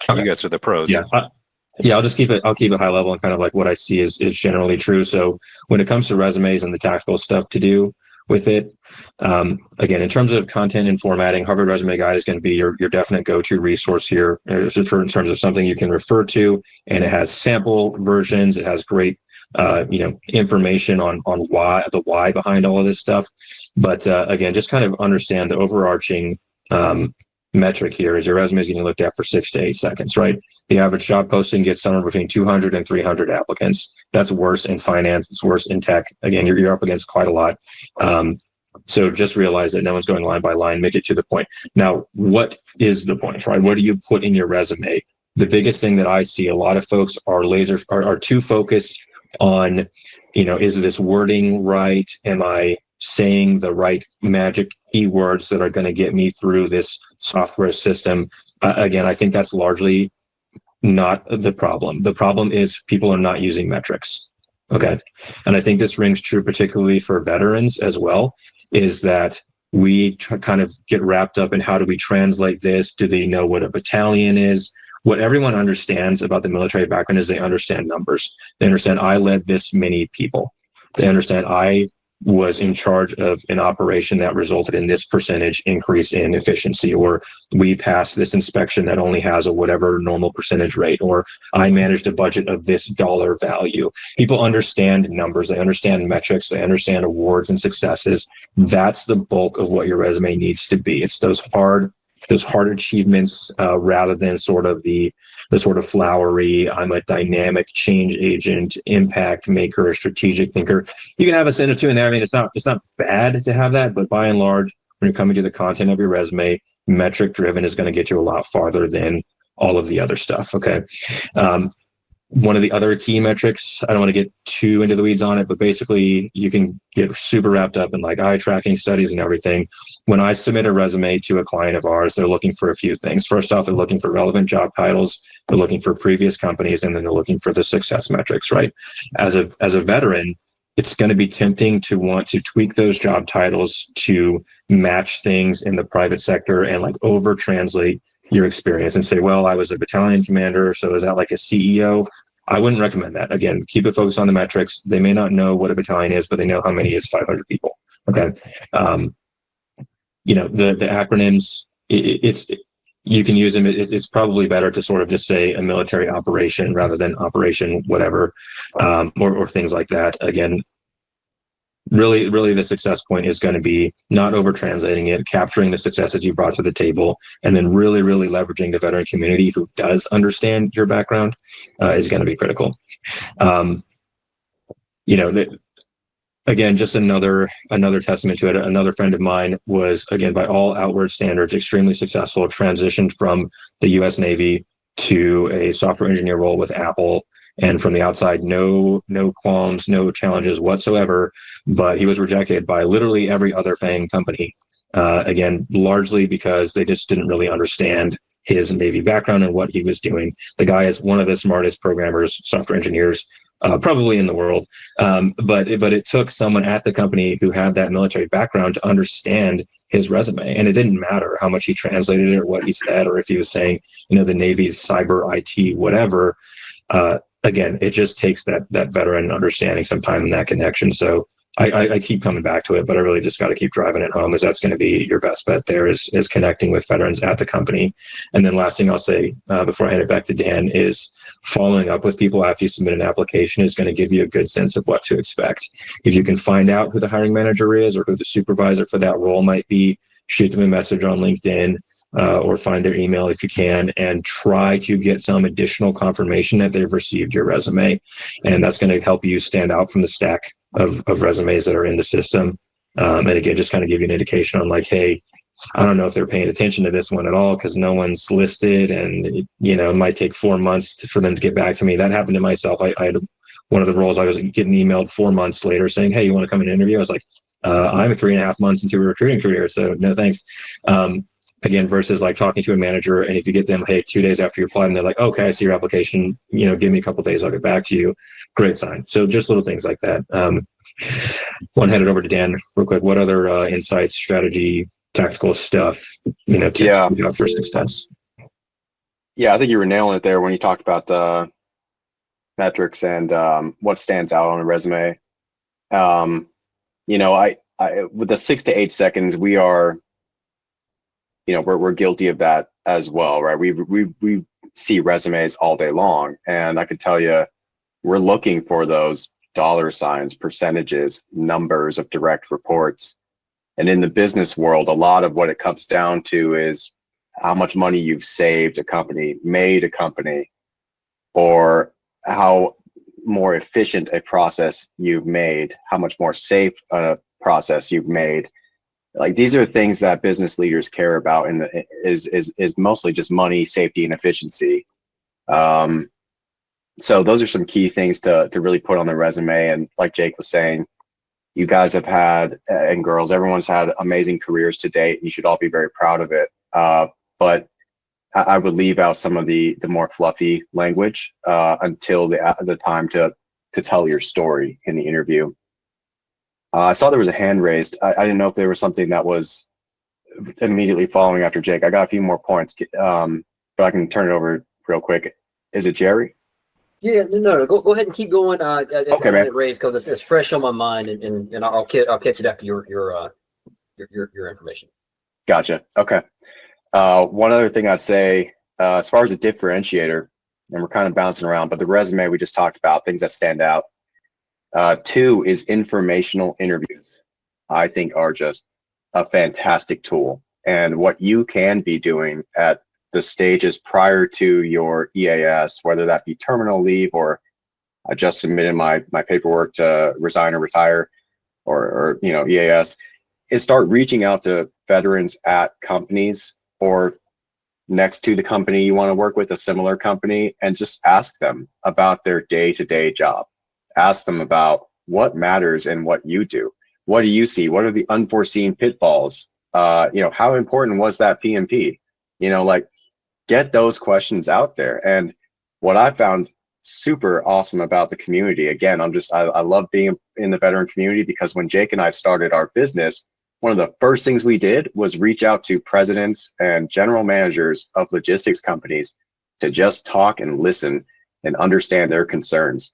S1: you guys are the pros.
S4: Yeah. I'll keep it high level and kind of like what I see is generally true. So when it comes to resumes and the tactical stuff to do with it, again, in terms of content and formatting, Harvard Resume Guide is going to be your definite go-to resource here in terms of something you can refer to, and it has sample versions. It has great information on why behind all of this stuff. But again, just kind of understand the overarching metric here is your resume is getting looked at for 6 to 8 seconds, right? The average job posting gets somewhere between 200 and 300 applicants. That's worse in finance. It's worse in tech. Again, you're up against quite a lot. So just realize that no one's going line by line. Make it to the point. Now, what is the point, right? What do you put in your resume? The biggest thing that I see, a lot of folks are too focused on, is this wording right? Am I saying the right magic keywords that are going to get me through this software system? Again, I think that's largely not the problem. The problem is people are not using metrics. Okay. And I think this rings true particularly for veterans as well, is that we kind of get wrapped up in how do we translate this? Do they know what a battalion is? What everyone understands about the military background is they understand numbers. They understand I led this many people. They understand I was in charge of an operation that resulted in this percentage increase in efficiency, or we passed this inspection that only has a whatever normal percentage rate, or I managed a budget of this dollar value. People understand numbers, they understand metrics, they understand awards and successes. That's the bulk of what your resume needs to be. It's those hard achievements rather than sort of the sort of flowery, I'm a dynamic change agent, impact maker, strategic thinker. You can have a sentence or two in there. I mean, it's not bad to have that, but by and large, when you're coming to the content of your resume, metric driven is going to get you a lot farther than all of the other stuff. Okay. One of the other key metrics, I don't want to get too into the weeds on it, but basically you can get super wrapped up in like eye tracking studies and everything. When I submit a resume to a client of ours, they're looking for a few things. First off, they're looking for relevant job titles, they're looking for previous companies, and then they're looking for the success metrics, right? As a veteran, it's going to be tempting to want to tweak those job titles to match things in the private sector and like over translate your experience and say, well, I was a battalion commander, so is that like a CEO? I wouldn't recommend that. Again, keep it focused on the metrics. They may not know what a battalion is, but they know how many is 500 people. Okay. The acronyms, you can use them. It's probably better to sort of just say a military operation rather than operation whatever, or things like that. Again, really the success point is going to be not over translating it, capturing the successes you brought to the table, and then really leveraging the veteran community who does understand your background is going to be critical. Again, just another testament to it. Another friend of mine was, again, by all outward standards, extremely successful, transitioned from the U.S. Navy to a software engineer role with Apple. And from the outside, no qualms, no challenges whatsoever. But he was rejected by literally every other FANG company. Again, largely because they just didn't really understand his Navy background and what he was doing. The guy is one of the smartest programmers, software engineers, probably in the world. But it took someone at the company who had that military background to understand his resume. And it didn't matter how much he translated it or what he said, or if he was saying, the Navy's cyber IT, whatever. Again, it just takes that veteran understanding some time in that connection. So I keep coming back to it, but I really just got to keep driving it home, as that's going to be your best bet there is connecting with veterans at the company. And then last thing I'll say before I hand it back to Dan is following up with people after you submit an application is going to give you a good sense of what to expect. If you can find out who the hiring manager is or who the supervisor for that role might be, shoot them a message on LinkedIn. Or find their email if you can, and try to get some additional confirmation that they've received your resume. And that's going to help you stand out from the stack of resumes that are in the system. And again, just kind of give you an indication on like, hey, I don't know if they're paying attention to this one at all because no one's listed, and it might take 4 months for them to get back to me. That happened to myself. I had one of the roles I was getting emailed 4 months later saying, hey, you want to come and interview? I was like, I'm 3.5 months into a recruiting career, so no thanks. Again, versus like talking to a manager, and if you get them, hey, 2 days after you apply, and they're like, okay, I see your application, give me a couple of days, I'll get back to you. Great sign. So just little things like that. Want to hand it over to Dan real quick. What other insights, strategy, tactical stuff, tips
S2: Yeah.
S4: you have for success?
S2: Yeah, I think you were nailing it there when you talked about metrics and what stands out on a resume. I with the 6 to 8 seconds, we are, we're guilty of that as well, right? We see resumes all day long, and I could tell you, we're looking for those dollar signs, percentages, numbers of direct reports. And in the business world, a lot of what it comes down to is how much money you've saved a company, made a company, or how more efficient a process you've made, how much more safe a process you've made. Like, these are things that business leaders care about, and is mostly just money, safety, and efficiency. So those are some key things to really put on the resume. And like Jake was saying, you guys have had, and girls, everyone's had amazing careers to date, and you should all be very proud of it. But I would leave out some of the more fluffy language until the time to tell your story in the interview. I saw there was a hand raised. I didn't know if there was something that was immediately following after Jake. I got a few more points, but I can turn it over real quick. Is it Jerry?
S3: Yeah, no. Go ahead and keep going.
S2: Okay, man.
S3: Raised because it's fresh on my mind, and I'll catch it after your information.
S2: Gotcha. Okay. One other thing I'd say, as far as a differentiator, and we're kind of bouncing around, but the resume we just talked about, things that stand out. 2 is informational interviews. I think are just a fantastic tool, and what you can be doing at the stages prior to your EAS, whether that be terminal leave, or I just submitted my paperwork to resign or retire, or EAS, is start reaching out to veterans at companies or next to the company you want to work with, a similar company, and just ask them about their day-to-day job. Ask them about what matters and what you do. What do you see? What are the unforeseen pitfalls? How important was that PMP? Get those questions out there. And what I found super awesome about the community, again, I love being in the veteran community, because when Jake and I started our business, one of the first things we did was reach out to presidents and general managers of logistics companies to just talk and listen and understand their concerns.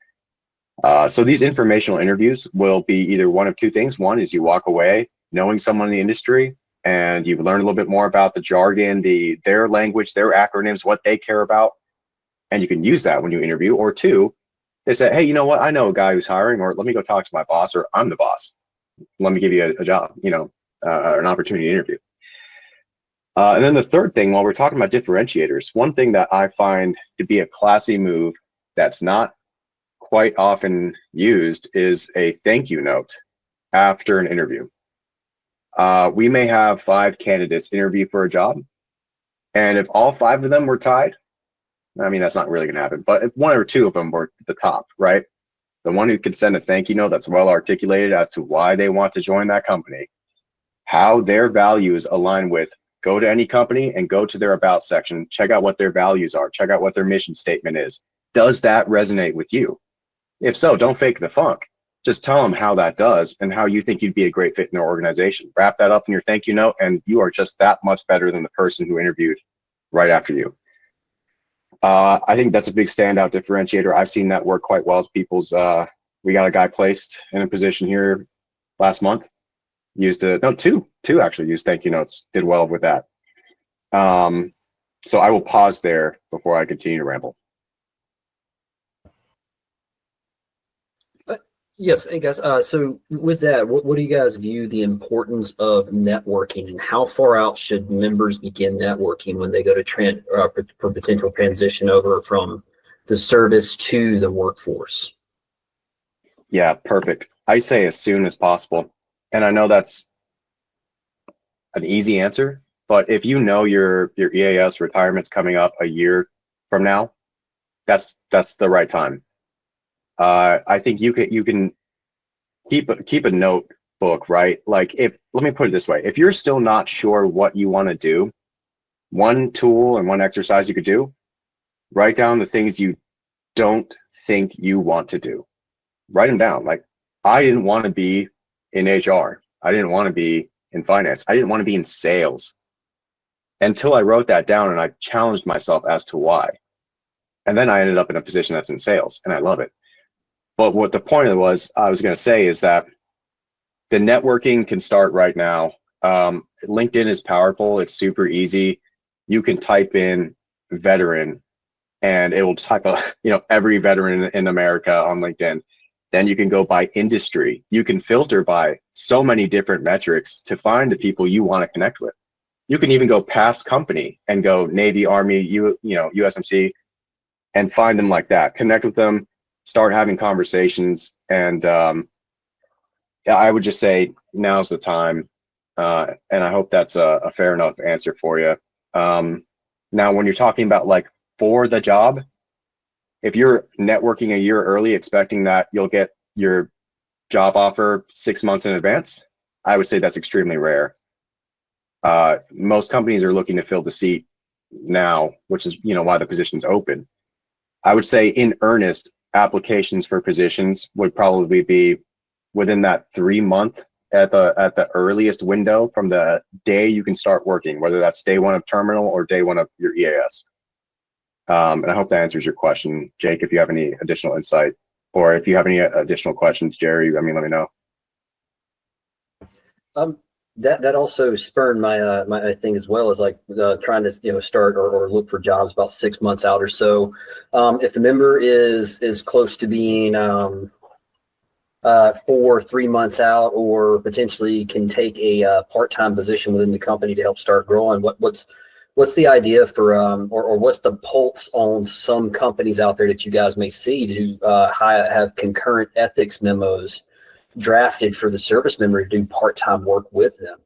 S2: So these informational interviews will be either one of two things. One is you walk away knowing someone in the industry, and you've learned a little bit more about the jargon, their language, their acronyms, what they care about, and you can use that when you interview. Or 2, they say, hey, you know what? I know a guy who's hiring, or let me go talk to my boss, or I'm the boss. Let me give you a job, an opportunity to interview. And then the third thing, while we're talking about differentiators, one thing that I find to be a classy move that's not quite often used is a thank you note after an interview. We may have 5 candidates interview for a job, and if all 5 of them were tied, I mean, that's not really going to happen, but if 1 or 2 of them were the top, right? The one who could send a thank you note that's well articulated as to why they want to join that company, how their values align with, go to any company and go to their about section, check out what their values are, check out what their mission statement is. Does that resonate with you? If so, don't fake the funk. Just tell them how that does and how you think you'd be a great fit in their organization. Wrap that up in your thank you note, and you are just that much better than the person who interviewed right after you. I think that's a big standout differentiator. I've seen that work quite well. People's, we got a guy placed in a position here last month. Two actually used thank you notes. Did well with that. So I will pause there before I continue to ramble.
S3: Yes, hey guys. So with that, what do you guys view the importance of networking, and how far out should members begin networking when they go to for potential transition over from the service to the workforce?
S2: Yeah, perfect. I say as soon as possible, and I know that's an easy answer, but if you know your EAS retirement's coming up a year from now, that's the right time. I think you can keep a note book, right? Like let me put it this way. If you're still not sure what you want to do, one tool and one exercise you could do, write down the things you don't think you want to do. Write them down. Like, I didn't want to be in HR. I didn't want to be in finance. I didn't want to be in sales until I wrote that down and I challenged myself as to why. And then I ended up in a position that's in sales and I love it. But what the point I was going to say is that the networking can start right now. LinkedIn is powerful. It's super easy. You can type in veteran and it will type up, every veteran in America on LinkedIn. Then you can go by industry. You can filter by so many different metrics to find the people you want to connect with. You can even go past company and go Navy, Army, USMC, and find them like that. Connect with them, start having conversations, and I would just say now's the time. And I hope that's a fair enough answer for you. Now, when you're talking about like for the job, if you're networking a year early, expecting that you'll get your job offer 6 months in advance, I would say that's extremely rare. Most companies are looking to fill the seat now, which is why the position's open. I would say in earnest, applications for positions would probably be within that 3 month at the earliest window from the day you can start working, whether that's day one of terminal or day one of your EAS. And I hope that answers your question, Jake. If you have any additional insight, or if you have any additional questions, Jerry, let me know.
S3: That also spurred my thing as well, is like trying to start or look for jobs about 6 months out or so. If the member is close to being 3 months out, or potentially can take a part-time position within the company to help start growing, what's the idea for or what's the pulse on some companies out there that you guys may see to have concurrent ethics memos drafted for the service member to do part-time work with them,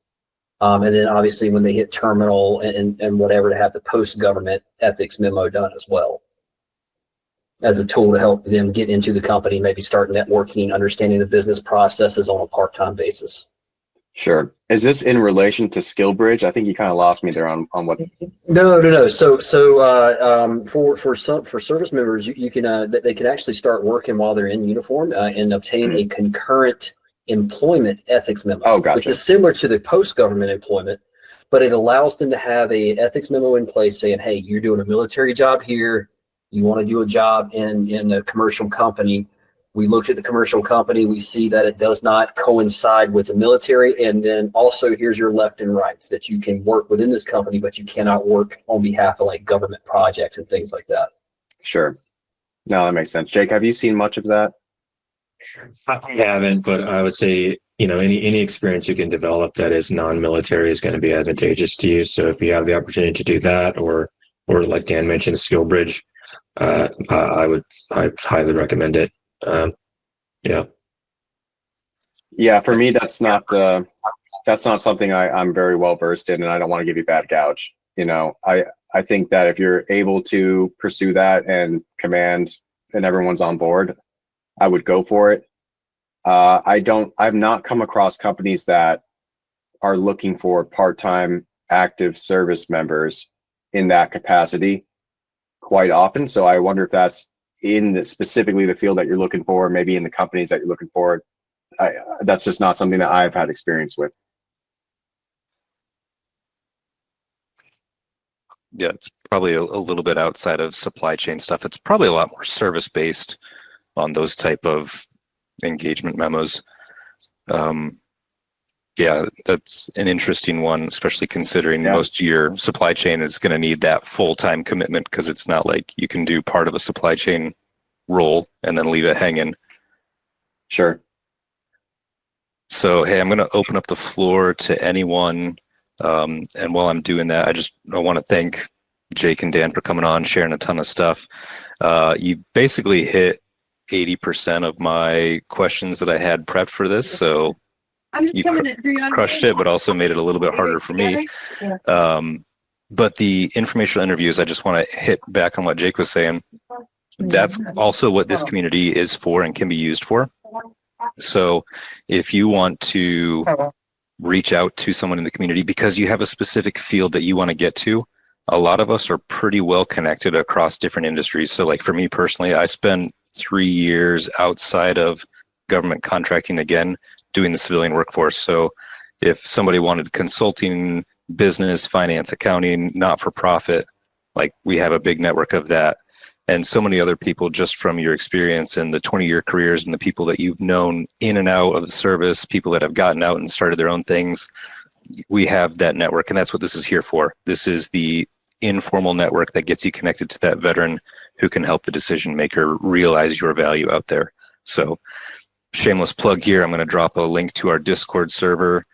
S3: and then obviously when they hit terminal and whatever, to have the post-government ethics memo done as well, as a tool to help them get into the company, maybe start networking, understanding the business processes on a part-time basis.
S2: Sure. Is this in relation to SkillBridge? I think you kind of lost me there on what.
S3: No. So for service members, you can they can actually start working while they're in uniform and obtain a concurrent employment ethics memo.
S2: Oh, gotcha.
S3: Which is similar to the post-government employment, but it allows them to have a ethics memo in place saying, hey, you're doing a military job here. You want to do a job in a commercial company. We looked at the commercial company. We see that it does not coincide with the military. And then also here's your left and rights, that you can work within this company, but you cannot work on behalf of like government projects and things like that.
S2: Sure. No, that makes sense. Jake, have you seen much of that?
S4: I haven't, but I would say, any experience you can develop that is non-military is going to be advantageous to you. So if you have the opportunity to do that, or like Dan mentioned, SkillBridge, I highly recommend it.
S2: Yeah, for me, that's not something I'm very well versed in, and I don't want to give you bad gouge. I think that if you're able to pursue that and command and everyone's on board, I would go for it. I've not come across companies that are looking for part-time active service members in that capacity quite often. So I wonder if that's in specifically the field that you're looking for, maybe in the companies that you're looking for. That's just not something that I've had experience with.
S1: Yeah, it's probably a little bit outside of supply chain stuff. It's probably a lot more service based on those type of engagement memos. Yeah, that's an interesting one, especially considering most of your supply chain is going to need that full-time commitment, because it's not like you can do part of a supply chain role and then leave it hanging.
S2: Sure.
S1: So, hey, I'm going to open up the floor to anyone. And while I'm doing that, I want to thank Jake and Dan for coming on, sharing a ton of stuff. You basically hit 80% of my questions that I had prepped for this. So you crushed it, but also made it a little bit harder for me. But the informational interviews, I just want to hit back on what Jake was saying. That's also what this community is for and can be used for. So if you want to reach out to someone in the community because you have a specific field that you want to get to, a lot of us are pretty well connected across different industries. So like for me personally, I spent 3 years outside of government contracting again, doing the civilian workforce. So if somebody wanted consulting, business, finance, accounting, not-for-profit, like we have a big network of that. And so many other people just from your experience and the 20-year careers and the people that you've known in and out of the service, people that have gotten out and started their own things. We have that network, and that's what this is here for. This is the informal network that gets you connected to that veteran who can help the decision maker realize your value out there. So shameless plug here, I'm going to drop a link to our Discord server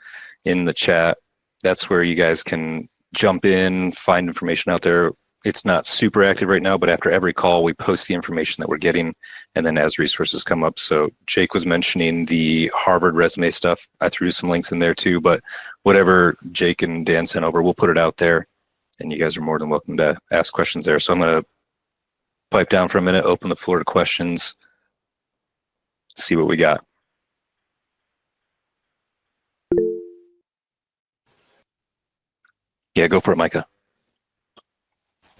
S1: in the chat. That's where you guys can jump in, find information out there. It's not super active right now, but after every call, we post the information that we're getting, and then as resources come up. So Jake was mentioning the Harvard resume stuff. I threw some links in there too, but whatever Jake and Dan sent over, we'll put it out there, and you guys are more than welcome to ask questions there. So I'm going to pipe down for a minute, open the floor to questions, see what we got. Yeah, go for it, Micah.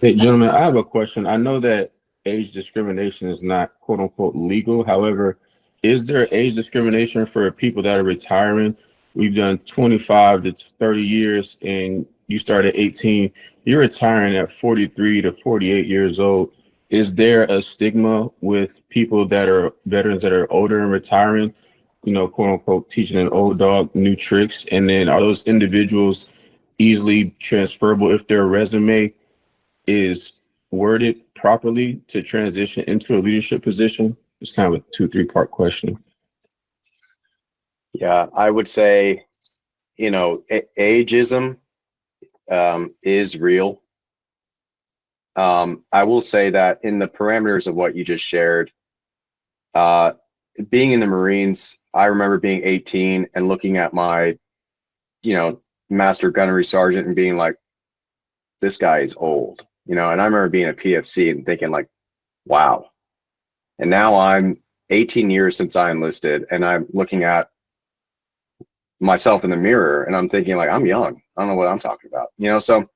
S5: Hey, gentlemen, I have a question. I know that age discrimination is not quote unquote legal. However, is there age discrimination for people that are retiring? We've done 25 to 30 years and you start at 18. You're retiring at 43 to 48 years old. Is there a stigma with people that are veterans that are older and retiring, quote unquote, teaching an old dog new tricks? And then are those individuals easily transferable if their resume is worded properly to transition into a leadership position? It's kind of a 2-3 part question.
S2: Yeah, I would say, ageism is real. I will say that in the parameters of what you just shared, being in the Marines, I remember being 18 and looking at my, master gunnery sergeant and being like, this guy is old, and I remember being a PFC and thinking like, wow. And now I'm 18 years since I enlisted and I'm looking at myself in the mirror and I'm thinking like, I'm young. I don't know what I'm talking about, so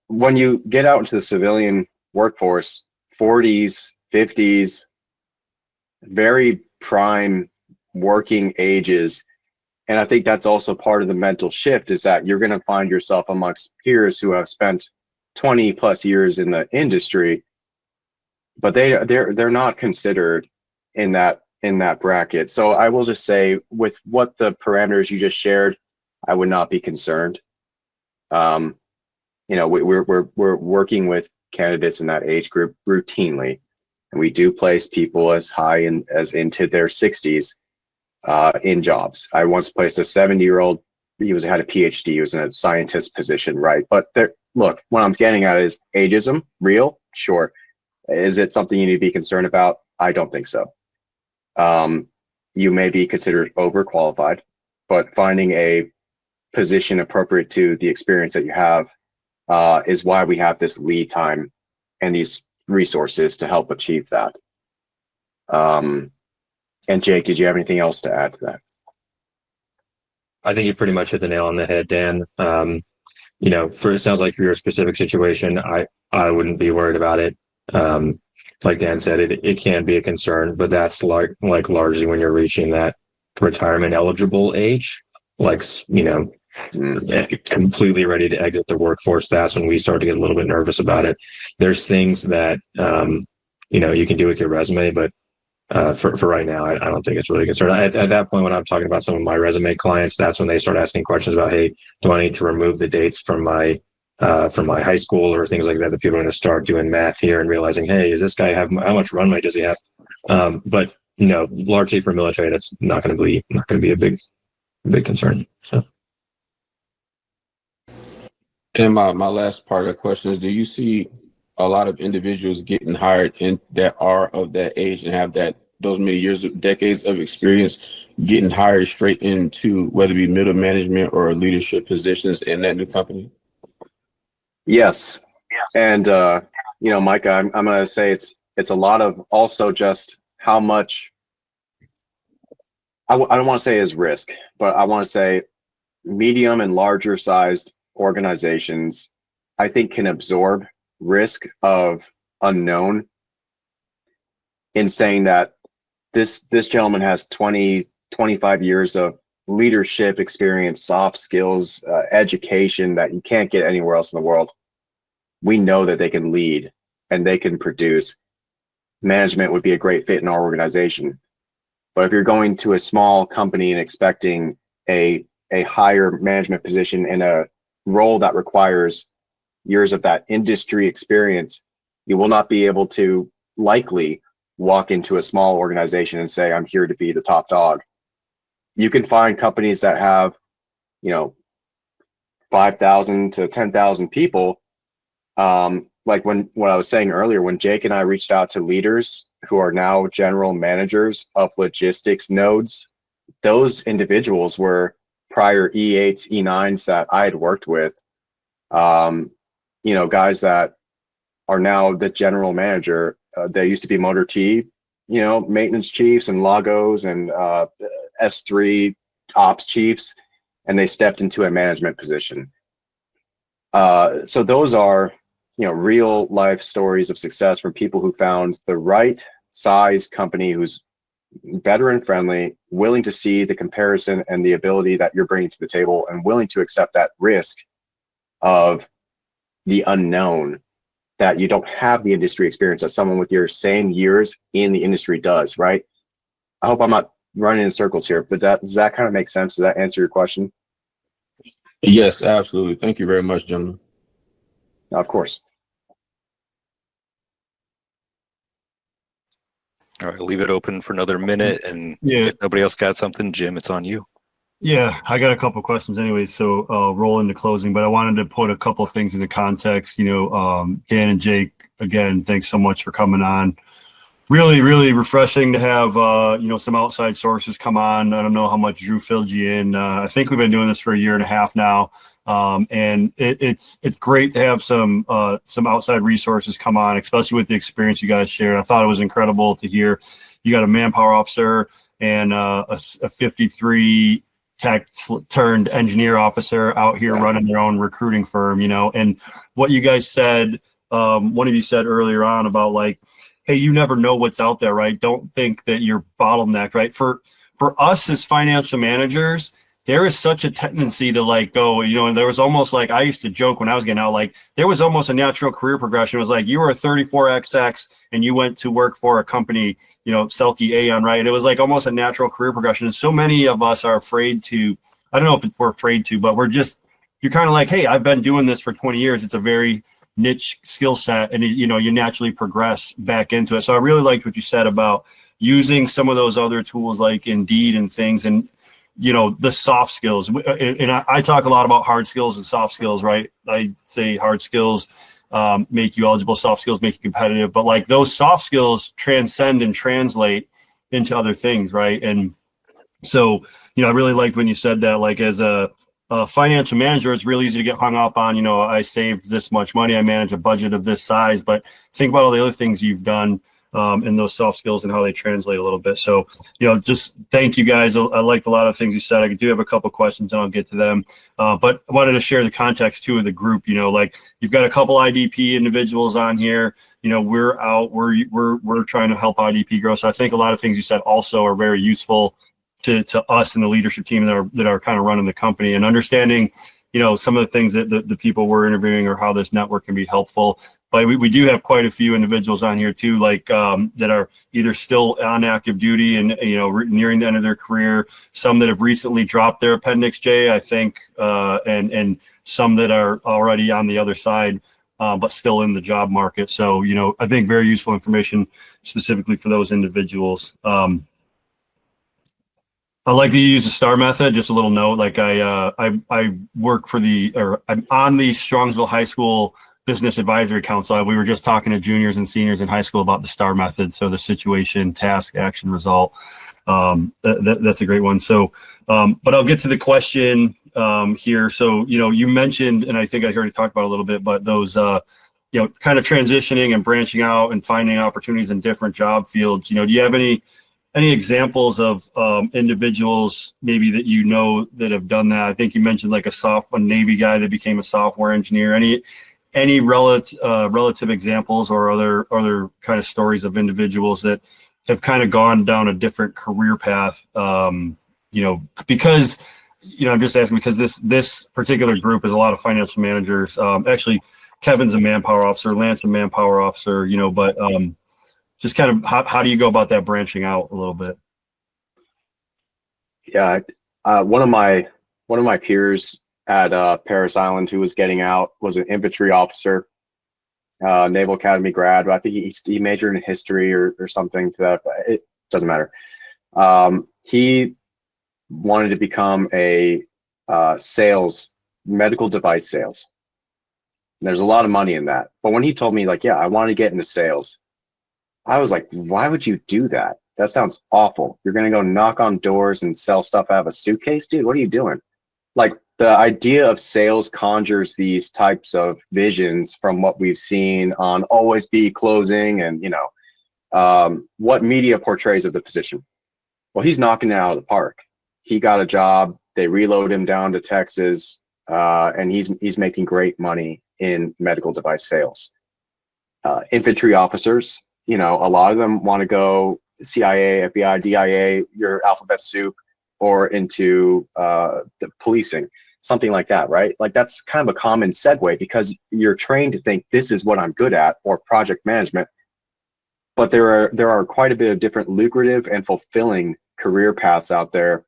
S2: when you get out into the civilian workforce, 40s, 50s, very prime working ages. And I think that's also part of the mental shift, is that you're going to find yourself amongst peers who have spent 20 plus years in the industry, but they're not considered in that bracket. So I will just say, with what the parameters you just shared, I would not be concerned. We're working with candidates in that age group routinely, and we do place people as high as into their 60s in jobs. I once placed a 70-year-old. He had a PhD. He was in a scientist position, right? But look, what I'm getting at is ageism real? Sure. Is it something you need to be concerned about? I don't think so. You may be considered overqualified, but finding a position appropriate to the experience that you have is why we have this lead time and these resources to help achieve that. And Jake, did you have anything else to add to that?
S4: I think you pretty much hit the nail on the head, Dan. It sounds like for your specific situation, I wouldn't be worried about it. Like Dan said, it can be a concern, but that's like largely when you're reaching that retirement eligible age, completely ready to exit the workforce. That's when we start to get a little bit nervous about it. There's things that you can do with your resume, but for right now, I don't think it's really a concern. At that point, when I'm talking about some of my resume clients, that's when they start asking questions about, hey, do I need to remove the dates from my high school or things like that? That people are going to start doing math here and realizing, hey, does this guy have, how much runway does he have? But largely for military, that's not going to be a big concern. So.
S5: And my last part of the question is, do you see a lot of individuals getting hired in that are of that age and have those many decades of experience, getting hired straight into whether it be middle management or leadership positions in that new company?
S2: Yes. And, Micah, I'm going to say it's a lot of also just how much I don't want to say is risk, but I want to say medium and larger sized organizations, I think, can absorb risk of unknown in saying that this gentleman has 25 years of leadership experience, soft skills, education that you can't get anywhere else in the world. We know that they can lead and they can produce. Management would be a great fit in our organization. But if you're going to a small company and expecting a higher management position in a role that requires years of that industry experience, you will not be able to likely walk into a small organization and say, I'm here to be the top dog. You can find companies that have, 5,000 to 10,000 people. Like what I was saying earlier, when Jake and I reached out to leaders who are now general managers of logistics nodes, those individuals were prior E8s, E9s that I had worked with, guys that are now the general manager. They used to be Motor T, maintenance chiefs and logos and S3 ops chiefs, and they stepped into a management position. So those are, real life stories of success from people who found the right size company who's veteran friendly, willing to see the comparison and the ability that you're bringing to the table, and willing to accept that risk of the unknown, that you don't have the industry experience that someone with your same years in the industry does, right? I hope I'm not running in circles here, but does that kind of make sense? Does that answer your question?
S5: Yes, absolutely. Thank you very much, gentlemen.
S2: Of course.
S1: All right, I'll leave it open for another minute, and
S6: Yeah.
S1: if nobody else got something, Jim, it's on you.
S6: Yeah, I got a couple of questions anyway, so roll into closing, but I wanted to put a couple of things into context. Dan and Jake, again, thanks so much for coming on. Really, really refreshing to have, some outside sources come on. I don't know how much Drew filled you in. I think we've been doing this for a year and a half now. And it's great to have some outside resources come on, especially with the experience you guys shared. I thought it was incredible to hear you got a manpower officer and a 53 tech turned engineer officer out here running their own recruiting firm, and what you guys said, one of you said earlier on about like, hey, you never know what's out there, right? Don't think that you're bottlenecked, right? For us as financial managers, there is such a tendency to like go, and there was almost like, I used to joke when I was getting out, like there was almost a natural career progression. It was like you were a 34XX and you went to work for a company, Selkie Aon, right? And it was like almost a natural career progression. And so many of us are afraid to, I don't know if we're afraid to, but you're kind of like, hey, I've been doing this for 20 years. It's a very niche skill set, and you naturally progress back into it. So I really liked what you said about using some of those other tools like Indeed and things, and the soft skills. And I talk a lot about hard skills and soft skills, right? I say hard skills make you eligible, soft skills make you competitive, but like those soft skills transcend and translate into other things, right? And so I really liked when you said that, like as a financial manager, it's really easy to get hung up on, I saved this much money, I manage a budget of this size, but think about all the other things you've done in those soft skills and how they translate a little bit. So, just thank you guys. I liked a lot of things you said. I do have a couple questions and I'll get to them. But I wanted to share the context too of the group, like you've got a couple IDP individuals on here, we're out, we're trying to help IDP grow. So I think a lot of things you said also are very useful to us and the leadership team that are kind of running the company, and understanding, some of the things that the people we're interviewing or how this network can be helpful. But we do have quite a few individuals on here too, like that are either still on active duty and, nearing the end of their career, some that have recently dropped their Appendix J, I think, and some that are already on the other side, but still in the job market. So, I think very useful information specifically for those individuals. I like to use the STAR method. Just a little note, like I work I'm on the Strongsville High School Business Advisory Council. We were just talking to juniors and seniors in high school about the STAR method. So the situation, task, action, result. That's a great one. So, but I'll get to the question here. So, you mentioned, and I think I heard you talk about it a little bit, but those, kind of transitioning and branching out and finding opportunities in different job fields. Do you have any any examples of individuals maybe that you know that have done that? I think you mentioned like a Navy guy that became a software engineer. Any relative examples or other kind of stories of individuals that have kind of gone down a different career path? Because I'm just asking because this particular group is a lot of financial managers. Actually, Kevin's a manpower officer, Lance a manpower officer. But just kind of how do you go about that branching out a little bit?
S2: Yeah, one of my peers at Paris Island who was getting out was an infantry officer, Naval Academy grad. I think he majored in history or something to that. It doesn't matter. He wanted to become a medical device sales. There's a lot of money in that. But when he told me like, yeah, I want to get into sales, I was like, why would you do that? That sounds awful. You're going to go knock on doors and sell stuff out of a suitcase? Dude, what are you doing? Like, the idea of sales conjures these types of visions from what we've seen on Always Be Closing and, what media portrays of the position. Well, he's knocking it out of the park. He got a job. They reload him down to Texas, and he's making great money in medical device sales. Infantry officers, a lot of them want to go CIA, FBI, DIA, your alphabet soup, or into the policing, something like that, right? Like that's kind of a common segue because you're trained to think this is what I'm good at, or project management. But there are quite a bit of different lucrative and fulfilling career paths out there.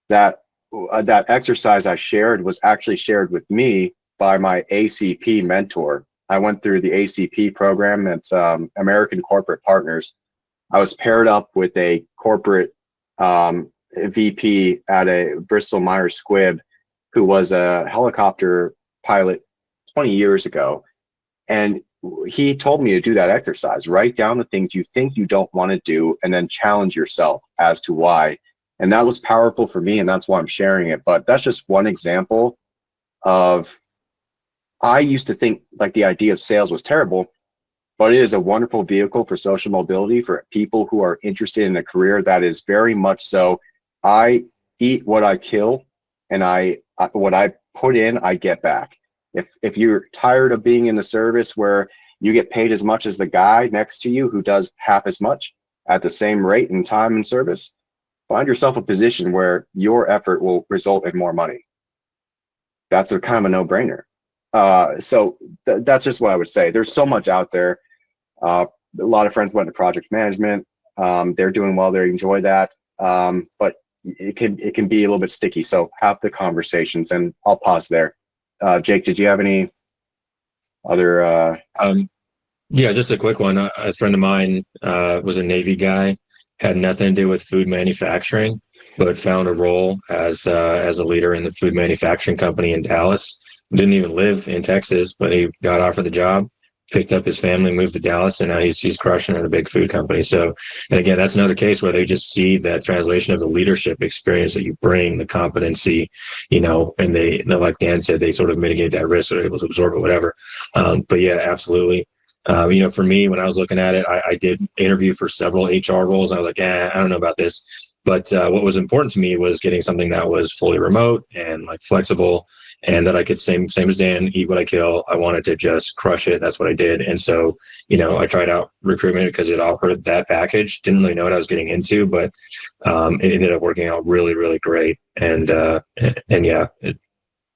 S2: That exercise I shared was actually shared with me by my ACP mentor. I went through the ACP program at American Corporate Partners. I was paired up with a corporate VP at a Bristol Myers Squibb who was a helicopter pilot 20 years ago. And he told me to do that exercise. Write down the things you think you don't want to do and then challenge yourself as to why. And that was powerful for me, and that's why I'm sharing it. But that's just one example of, I used to think like the idea of sales was terrible, but it is a wonderful vehicle for social mobility for people who are interested in a career that is very much so. I eat what I kill, and what I put in, I get back. If you're tired of being in the service where you get paid as much as the guy next to you who does half as much at the same rate and time and service, find yourself a position where your effort will result in more money. That's a kind of a no-brainer. So that's just what I would say. There's so much out there. A lot of friends went to project management. They're doing well. They enjoy that. But it can be a little bit sticky. So have the conversations, and I'll pause there. Jake, did you have any other?
S4: Yeah, just a quick one. A friend of mine was a Navy guy, had nothing to do with food manufacturing, but found a role as a leader in the food manufacturing company in Dallas. Didn't even live in Texas, but he got offered the job, picked up his family, moved to Dallas, and now he's crushing at a big food company. So, and again, that's another case where they just see that translation of the leadership experience that you bring, the competency, and they like Dan said, they sort of mitigate that risk, so they're able to absorb it, whatever. But yeah, absolutely. For me, when I was looking at it, I did interview for several HR roles. And I was like, I don't know about this. But what was important to me was getting something that was fully remote and like flexible, and that I could, same as Dan, eat what I kill. I wanted to just crush it. That's what I did. And so, I tried out recruitment because it offered that package. Didn't really know what I was getting into, but it ended up working out really, really great. And yeah, I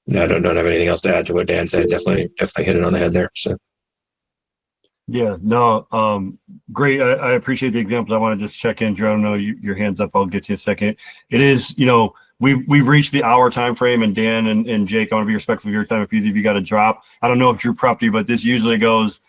S4: don't have anything else to add to what Dan said. Definitely hit it on the head there. So.
S6: Yeah, no, great. I appreciate the examples. I want to just check in, Drew. I don't know, your hands up. I'll get to you in a second. It is, we've reached the hour time frame, and Dan and Jake, I want to be respectful of your time. If either of you got to drop, I don't know if Drew prepped you, but this usually goes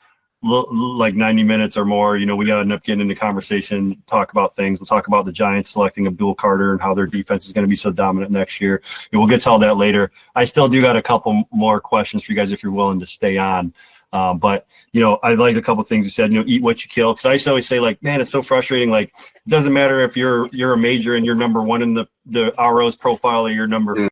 S6: like 90 minutes or more. We got to end up getting into conversation, talk about things. We'll talk about the Giants selecting Abdul Carter and how their defense is going to be so dominant next year. And we'll get to all that later. I still do got a couple more questions for you guys if you're willing to stay on. But I like a couple of things you said, eat what you kill. Cause I used to always say like, man, it's so frustrating. Like, it doesn't matter if you're a major and you're number one in the RO's profile or you're number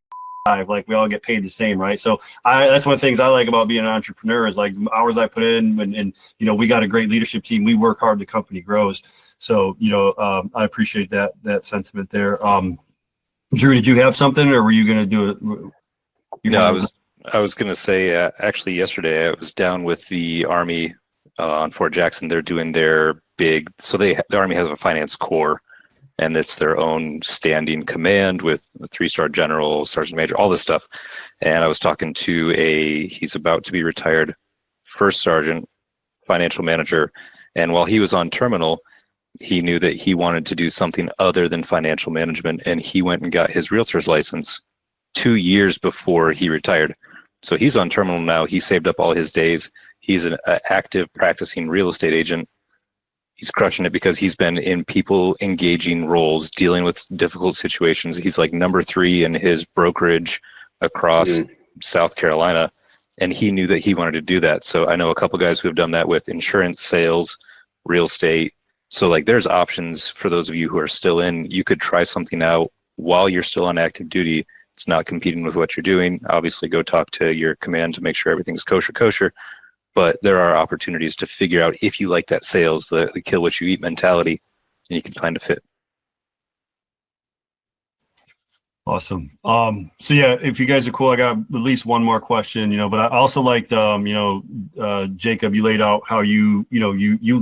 S6: 5, like we all get paid the same. Right. So that's one of the things I like about being an entrepreneur is like the hours I put in and we got a great leadership team. We work hard. The company grows. So, I appreciate that sentiment there. Drew, did you have something, or were you going to do it?
S1: No, I was going to say, actually yesterday I was down with the Army on Fort Jackson. They're doing their big, so the Army has a finance corps, and it's their own standing command with a 3-star general, sergeant major, all this stuff. And I was talking to he's about to be retired first sergeant, financial manager. And while he was on terminal, he knew that he wanted to do something other than financial management. And he went and got his realtor's license 2 years before he retired. So he's on terminal now. He saved up all his days. He's an active practicing real estate agent. He's crushing it because he's been in people engaging roles, dealing with difficult situations. He's like number 3 in his brokerage across South Carolina. And he knew that he wanted to do that. So I know a couple guys who have done that with insurance sales, real estate. So like there's options for those of you who are still in. You could try something out while you're still on active duty. It's not competing with what you're doing. Obviously go talk to your command to make sure everything's kosher. But there are opportunities to figure out if you like that sales, the kill what you eat mentality, and you can find a fit.
S6: Awesome. So yeah, if you guys are cool, I got at least one more question, but I also liked, Jacob, you laid out how you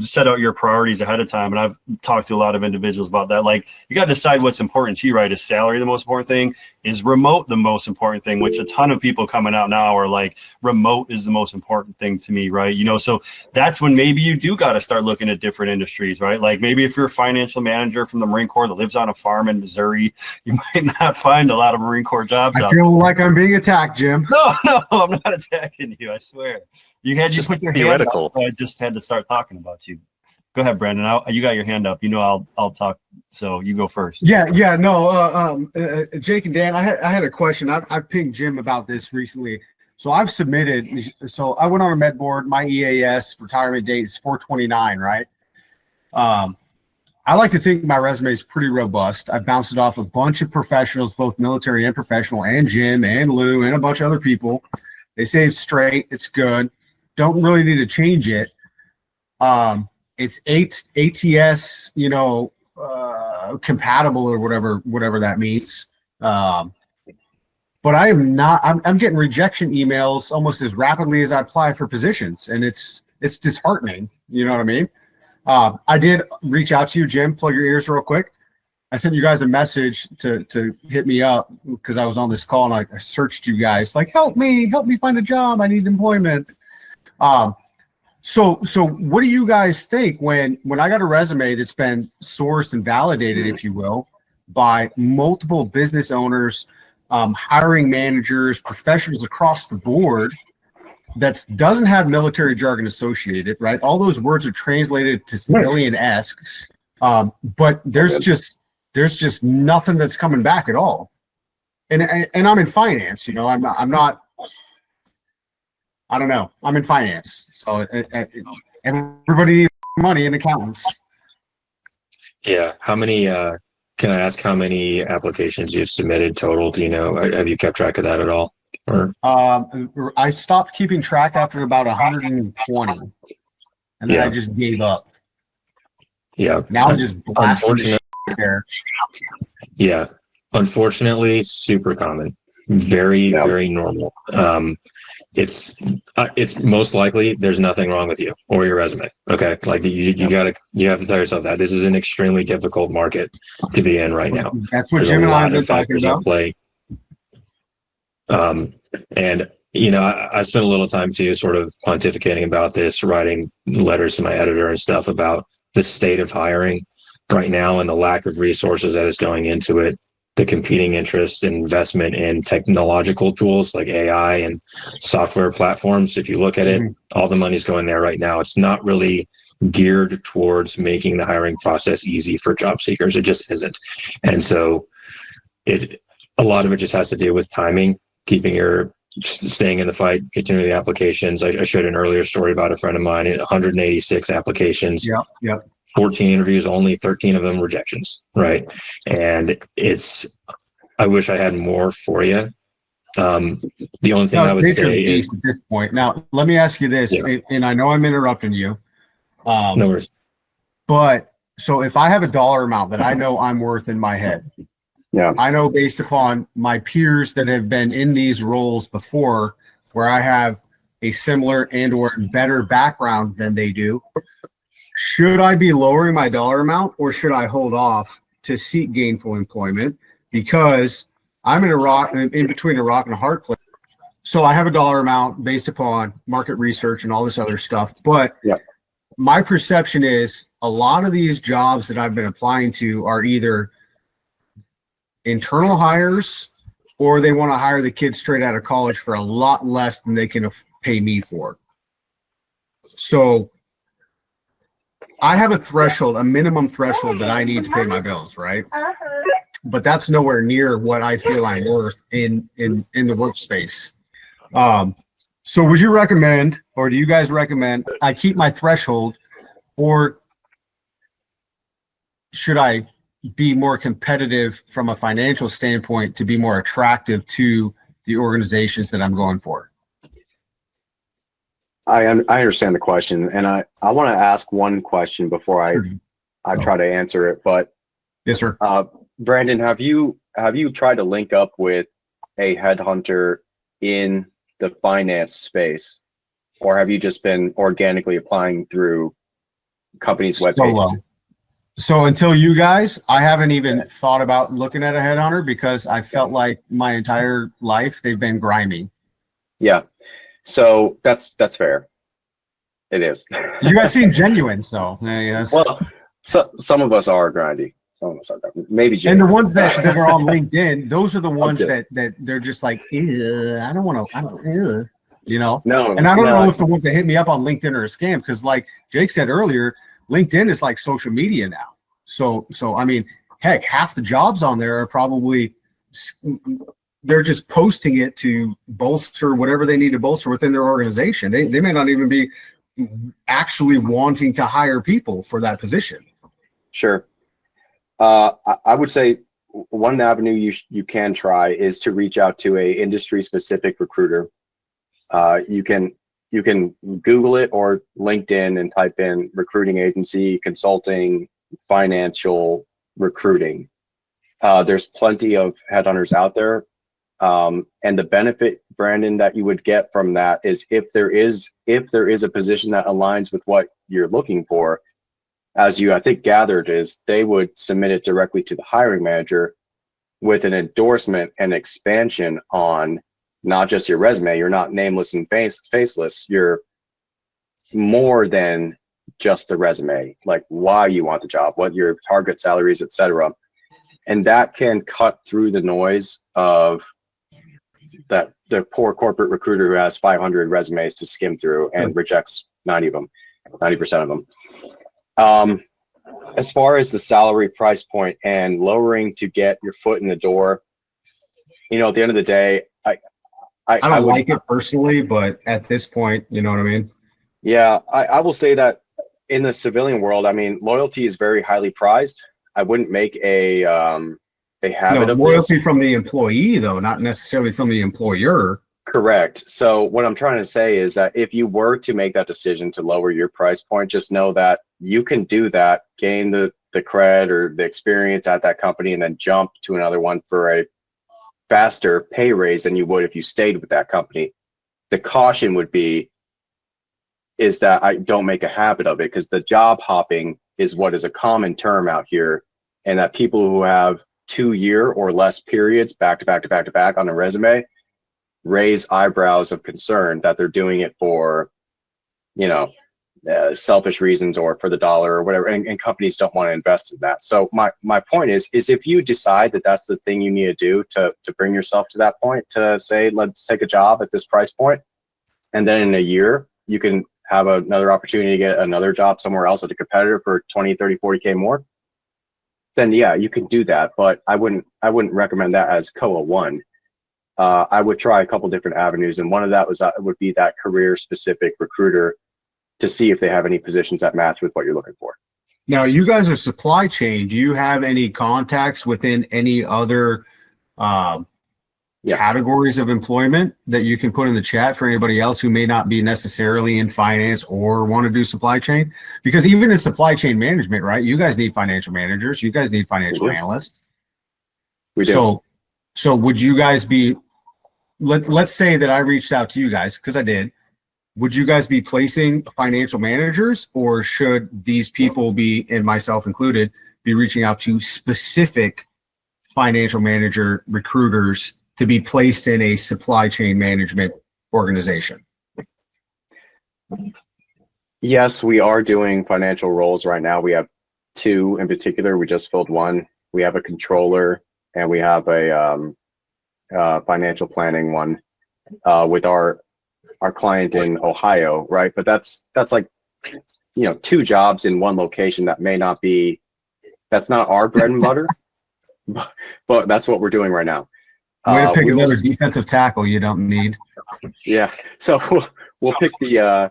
S6: set out your priorities ahead of time. And I've talked to a lot of individuals about that. Like you got to decide what's important to you, right? Is salary the most important thing? Is remote the most important thing? Which a ton of people coming out now are like, remote is the most important thing to me, right? So that's when maybe you do got to start looking at different industries, right? Like maybe if you're a financial manager from the Marine Corps that lives on a farm in Missouri, you might not find a lot of Marine Corps jobs.
S7: I feel like I'm being attacked, Jim.
S6: No, I'm not attacking you. I swear. You had just put your hand up, so I just had to start talking about you. Go ahead, Brandon. You got your hand up. I'll talk. So you go first.
S7: Yeah. No, Jake and Dan, I had a question. I've pinged Jim about this recently. So I've submitted. So I went on a med board. My EAS retirement date is 4/29, right? I like to think my resume is pretty robust. I've bounced it off a bunch of professionals, both military and professional, and Jim and Lou and a bunch of other people. They say it's straight. It's good. Don't really need to change it. It's ATS, compatible or whatever that means. But I am not. I'm getting rejection emails almost as rapidly as I apply for positions, and it's disheartening. You know what I mean? I did reach out to you, Jim. Plug your ears real quick. I sent you guys a message to hit me up because I was on this call and I searched you guys like, help me find a job. I need employment. So what do you guys think when I got a resume that's been sourced and validated, if you will, by multiple business owners, hiring managers, professionals across the board that doesn't have military jargon associated, right? All those words are translated to civilian-esque, but there's just nothing that's coming back at all. And I'm in finance, I'm not. I don't know. I'm in finance, so everybody needs money in accountants.
S4: Yeah. How many? Can I ask how many applications you've submitted total? Do you know? Have you kept track of that at all? Or
S7: I stopped keeping track after about 120, and then I just gave up. Yeah. Now I'm just blasting the shit there.
S4: Yeah. Unfortunately, super common. Very normal. It's most likely there's nothing wrong with you or your resume. Okay. Like you have to tell yourself that this is an extremely difficult market to be in right now.
S7: That's what Jim and I have been talking about.
S4: Play. And I spent a little time too, sort of pontificating about this, writing letters to my editor and stuff about the state of hiring right now and the lack of resources that is going into it. The competing interest and investment in technological tools like AI and software platforms. If you look at it, all the money's going there right now. It's not really geared towards making the hiring process easy for job seekers. It just isn't. And so a lot of it just has to do with timing, staying in the fight, continuing the applications. I showed an earlier story about a friend of mine, 186 applications.
S7: Yep.
S4: 14 interviews, only 13 of them rejections, right? And I wish I had more for you. The only thing I would say is
S7: at this point. Now, let me ask you this, and I know I'm interrupting you.
S4: No worries.
S7: But So if I have a dollar amount that I know I'm worth in my head,
S2: Yeah.
S7: I know based upon my peers that have been in these roles before, where I have a similar and or better background than they do, should I be lowering my dollar amount or should I hold off to seek gainful employment? Because I'm in between a rock and a hard place. So I have a dollar amount based upon market research and all this other stuff. But
S2: Yep.
S7: my perception is a lot of these jobs that I've been applying to are either internal hires or they want to hire the kids straight out of college for a lot less than they can pay me for. So I have a threshold, a minimum threshold that I need to pay my bills, right? But that's nowhere near what I feel I'm worth in the workspace. So would you recommend, or do you guys recommend I keep my threshold, or should I be more competitive from a financial standpoint to be more attractive to the organizations that I'm going for?
S2: I understand the question, and I want to ask one question before I try to answer it. But
S7: Yes, sir.
S2: Brandon, have you tried to link up with a headhunter in the finance space, or have you just been organically applying through companies' web pages?
S7: So until you guys, I haven't even thought about looking at a headhunter because I felt like my entire life they've been grimy.
S2: Yeah, so that's fair. It is.
S7: You guys seem genuine, so yes.
S2: Well, some of us are grindy. Some of us are grindy. Maybe Jay.
S7: And the ones that are on LinkedIn, those are the ones
S2: Okay.
S7: that they're just like, ew, I don't want to, you know.
S2: No,
S7: And I don't
S2: no,
S7: know if the ones that hit me up on LinkedIn are a scam because, like Jake said earlier, LinkedIn is like social media now. So I mean, heck, half the jobs on there are probably they're just posting it to bolster whatever they need to bolster within their organization. They may not even be actually wanting to hire people for that position.
S2: Sure. I would say one avenue you can try is to reach out to a industry specific recruiter. You can Google it or LinkedIn and type in recruiting agency, consulting, financial recruiting. There's plenty of headhunters out there. And the benefit, Brandon, that you would get from that is if there is a position that aligns with what you're looking for, as you I think gathered, is they would submit it directly to the hiring manager with an endorsement and expansion on not just your resume. You're not nameless and faceless. You're more than just the resume, like why you want the job, what your target salaries, etc. And that can cut through the noise of that the poor corporate recruiter who has 500 resumes to skim through and rejects 90% of them. As far as the salary price point and lowering to get your foot in the door, at the end of the day,
S7: I don't
S2: would,
S7: like it personally, but at this point, you know what I mean?
S2: Yeah, I will say that in the civilian world, I mean, loyalty is very highly prized. I wouldn't make a habit of
S7: loyalty
S2: this.
S7: from the employee, though, not necessarily from the employer.
S2: Correct. So what I'm trying to say is that if you were to make that decision to lower your price point, just know that you can do that, gain the cred or the experience at that company, and then jump to another one for a faster pay raise than you would if you stayed with that company. The caution would be is that I don't make a habit of it, because the job hopping is what is a common term out here, and that people who have 2-year or less periods back to back to back to back on a resume raise eyebrows of concern that they're doing it for, selfish reasons or for the dollar or whatever, and companies don't want to invest in that. So my point is if you decide that that's the thing you need to do to bring yourself to that point, to say, let's take a job at this price point, and then in a year you can have another opportunity to get another job somewhere else at a competitor for 20, 30, 40K more, then yeah, you can do that. But I wouldn't recommend that as COA 1. I would try a couple different avenues, and one of that would be that career specific recruiter to see if they have any positions that match with what you're looking for.
S7: Now, you guys are supply chain. Do you have any contacts within any other
S2: Yeah.
S7: categories of employment that you can put in the chat for anybody else who may not be necessarily in finance or want to do supply chain? Because even in supply chain management, right? You guys need financial managers. You guys need financial
S2: We do.
S7: analysts.
S2: We do.
S7: So would you guys be, let's say that I reached out to you guys, because I did. Would you guys be placing financial managers, or should these people be, and myself included, be reaching out to specific financial manager recruiters to be placed in a supply chain management organization?
S2: Yes, we are doing financial roles right now. We have two in particular. We just filled one. We have a controller, and we have a financial planning one with our client in Ohio, right? But that's like, you know, two jobs in one location that may not be, that's not our bread and butter, but that's what we're doing right now.
S7: Way to pick
S2: we will-
S7: another defensive tackle you don't need.
S2: Yeah. So we'll pick the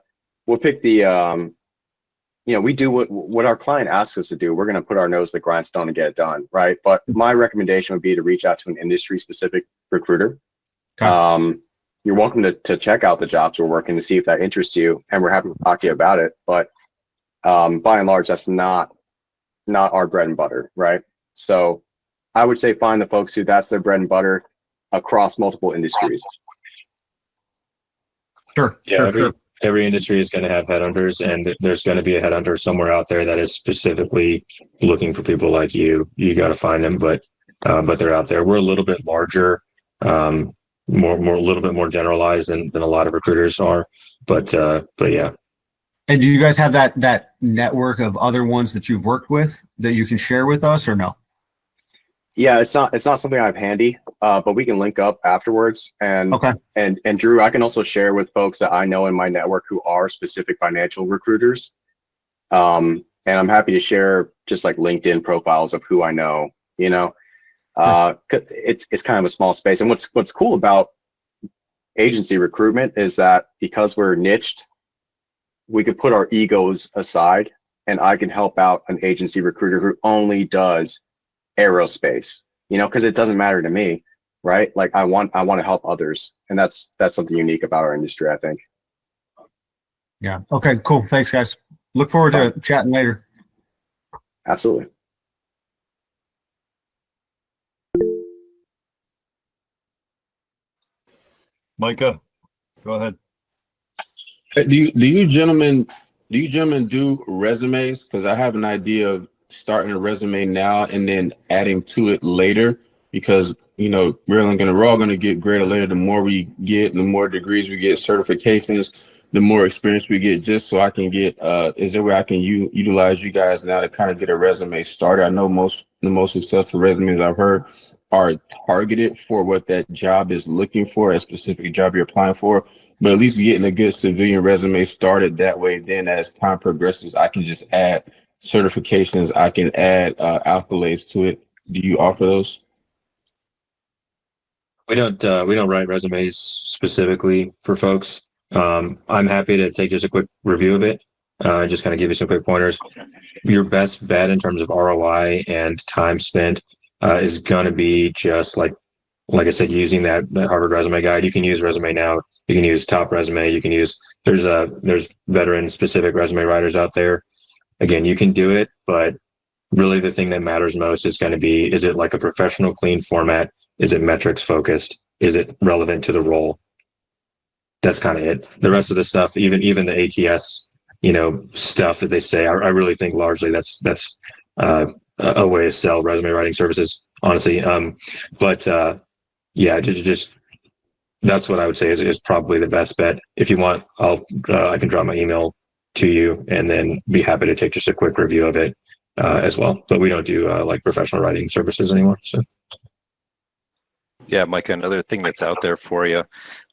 S2: you know, we do what our client asks us to do. We're going to put our nose to the grindstone and get it done, right? But my recommendation would be to reach out to an industry specific recruiter.
S7: Okay.
S2: You're welcome to check out the jobs we're working to see if that interests you, and we're happy to talk to you about it. But by and large, that's not our bread and butter, right? So I would say find the folks who that's their bread and butter across multiple industries.
S7: Sure.
S4: Yeah,
S7: Sure.
S4: every industry is going to have headhunters, and there's going to be a headhunter somewhere out there that is specifically looking for people like you. You got to find them, but they're out there. We're a little bit larger, more a little bit more generalized than a lot of recruiters are, but yeah.
S7: And do you guys have that network of other ones that you've worked with that you can share with us, or no?
S2: Yeah, it's not something I have handy, but we can link up afterwards. And
S7: Okay.
S2: and Drew, I can also share with folks that I know in my network who are specific financial recruiters. And I'm happy to share just like LinkedIn profiles of who I know. You know, it's kind of a small space. And what's cool about agency recruitment is that because we're niched, we could put our egos aside, and I can help out an agency recruiter who only does aerospace, you know, because it doesn't matter to me, right? Like I want to help others, and that's something unique about our industry, I think.
S7: Yeah. Okay, cool. Thanks, guys. Look forward to chatting later.
S2: Absolutely.
S6: Micah, go ahead.
S5: Do you gentlemen do resumes? Because I have an idea of starting a resume now and then adding to it later, because you know we're all gonna get greater later. The more we get, the more degrees we get, certifications, the more experience we get. Just so I can get, is there where I can utilize you guys now to kind of get a resume started? I know the most successful resumes I've heard are targeted for what that job is looking for, a specific job you're applying for. But at least getting a good civilian resume started that way, then as time progresses, I can just add certifications, I can add accolades to it. Do you offer those?
S4: We don't write resumes specifically for folks. I'm happy to take just a quick review of it, just kind of give you some quick pointers. Your best bet in terms of ROI and time spent is going to be just like I said, using that Harvard resume guide. You can use Resume Now. You can use Top Resume. You can use, there's veteran specific resume writers out there. Again, you can do it, but really the thing that matters most is going to be, is it like a professional, clean format? Is it metrics focused? Is it relevant to the role? That's kind of it. The rest of the stuff, even the ATS, you know, stuff that they say, I really think largely that's a way to sell resume writing services, honestly. Yeah, just that's what I would say is probably the best bet. If you want, I can drop my email to you and then be happy to take just a quick review of it as well. But we don't do like professional writing services anymore. So.
S1: Yeah, Micah, another thing that's out there for you,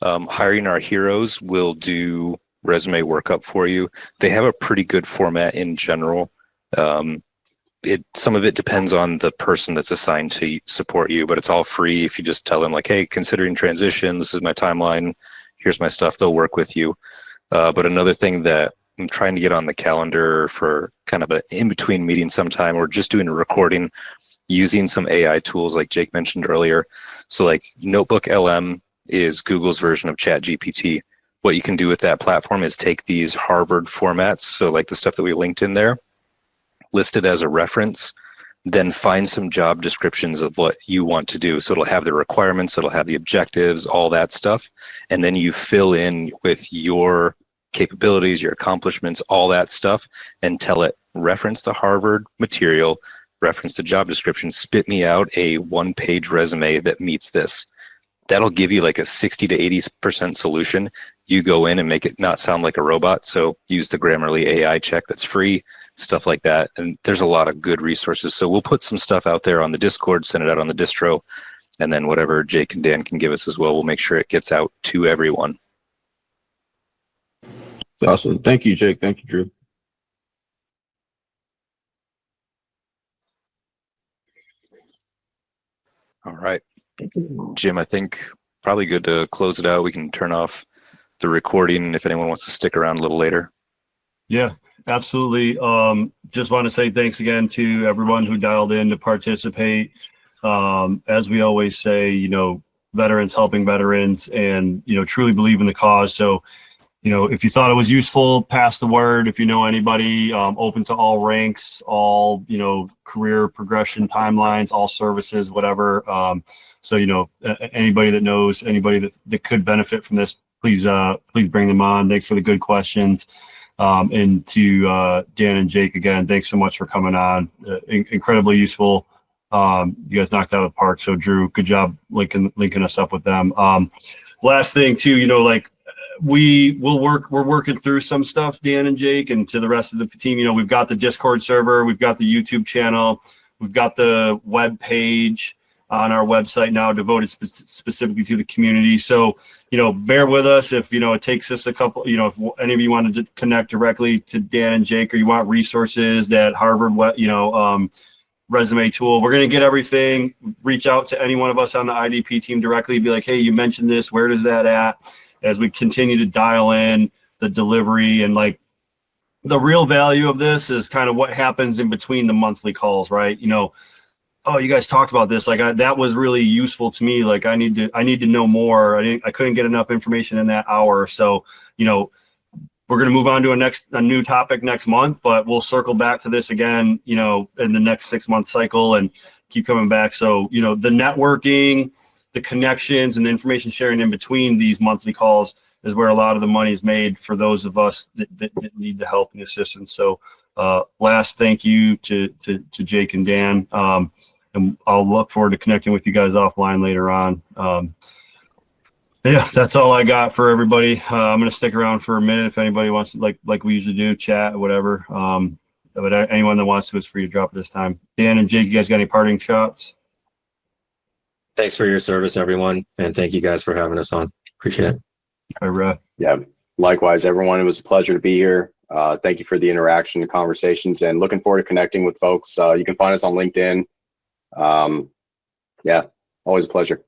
S1: Hiring Our Heroes will do resume workup for you. They have a pretty good format in general. Some of it depends on the person that's assigned to support you, but it's all free. If you just tell them like, hey, considering transition, this is my timeline, here's my stuff, they'll work with you. But another thing that I'm trying to get on the calendar for kind of an in-between meeting sometime, or just doing a recording using some AI tools like Jake mentioned earlier. So like Notebook LM is Google's version of ChatGPT. What you can do with that platform is take these Harvard formats, so like the stuff that we linked in there, list it as a reference, then find some job descriptions of what you want to do. So it'll have the requirements, it'll have the objectives, all that stuff. And then you fill in with your capabilities, your accomplishments, all that stuff, and tell it, reference the Harvard material, reference the job description, spit me out a 1-page resume that meets this. That'll give you like a 60 to 80% solution. You go in and make it not sound like a robot. So use the Grammarly AI check that's free, stuff like that. And there's a lot of good resources. So we'll put some stuff out there on the Discord, send it out on the distro, and then whatever Jake and Dan can give us as well, we'll make sure it gets out to everyone.
S5: Awesome. Thank you, Jake. Thank you, Drew.
S1: All right. Jim, I think probably good to close it out. We can turn off the recording if anyone wants to stick around a little later.
S6: Yeah, absolutely. Just want to say thanks again to everyone who dialed in to participate. As we always say, you know, veterans helping veterans, and, you know, truly believe in the cause. So, you know, if you thought it was useful, pass the word. If you know anybody, open to all ranks, all, you know, career progression timelines, all services, whatever. So, you know, anybody that knows anybody that could benefit from this, please bring them on. Thanks for the good questions. And to Dan and Jake, again, thanks so much for coming on. Incredibly useful. You guys knocked out of the park. So Drew, good job linking us up with them. Last thing too, you know, like we're working through some stuff, Dan and Jake, and to the rest of the team. You know, we've got the Discord server, we've got the YouTube channel, we've got the web page on our website now devoted specifically to the community. So, you know, bear with us if, you know, it takes us a couple, you know, if any of you want to connect directly to Dan and Jake, or you want resources, that Harvard, resume tool, we're going to get everything. Reach out to any one of us on the IDP team directly. Be like, hey, you mentioned this. Where does that at? As we continue to dial in the delivery, and like the real value of this is kind of what happens in between the monthly calls, right? You know, oh, you guys talked about this. Like that was really useful to me. Like I need to know more. I couldn't get enough information in that hour. So, you know, we're going to move on to a new topic next month, but we'll circle back to this again, you know, in the next 6-month cycle and keep coming back. So, you know, the networking, the connections, and the information sharing in between these monthly calls is where a lot of the money is made for those of us that need the help and assistance. So last thank you to Jake and Dan. And I'll look forward to connecting with you guys offline later on. Yeah, that's all I got for everybody. I'm going to stick around for a minute if anybody wants to, like we usually do, chat, whatever. But anyone that wants to is free to drop at this time. Dan and Jake, you guys got any parting shots?
S4: Thanks for your service, everyone. And thank you guys for having us on. Appreciate it.
S6: All right.
S2: Yeah, likewise, everyone. It was a pleasure to be here. Thank you for the interaction, the conversations, and looking forward to connecting with folks. You can find us on LinkedIn. Yeah, always a pleasure.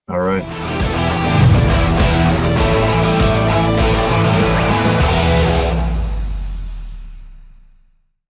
S6: All right.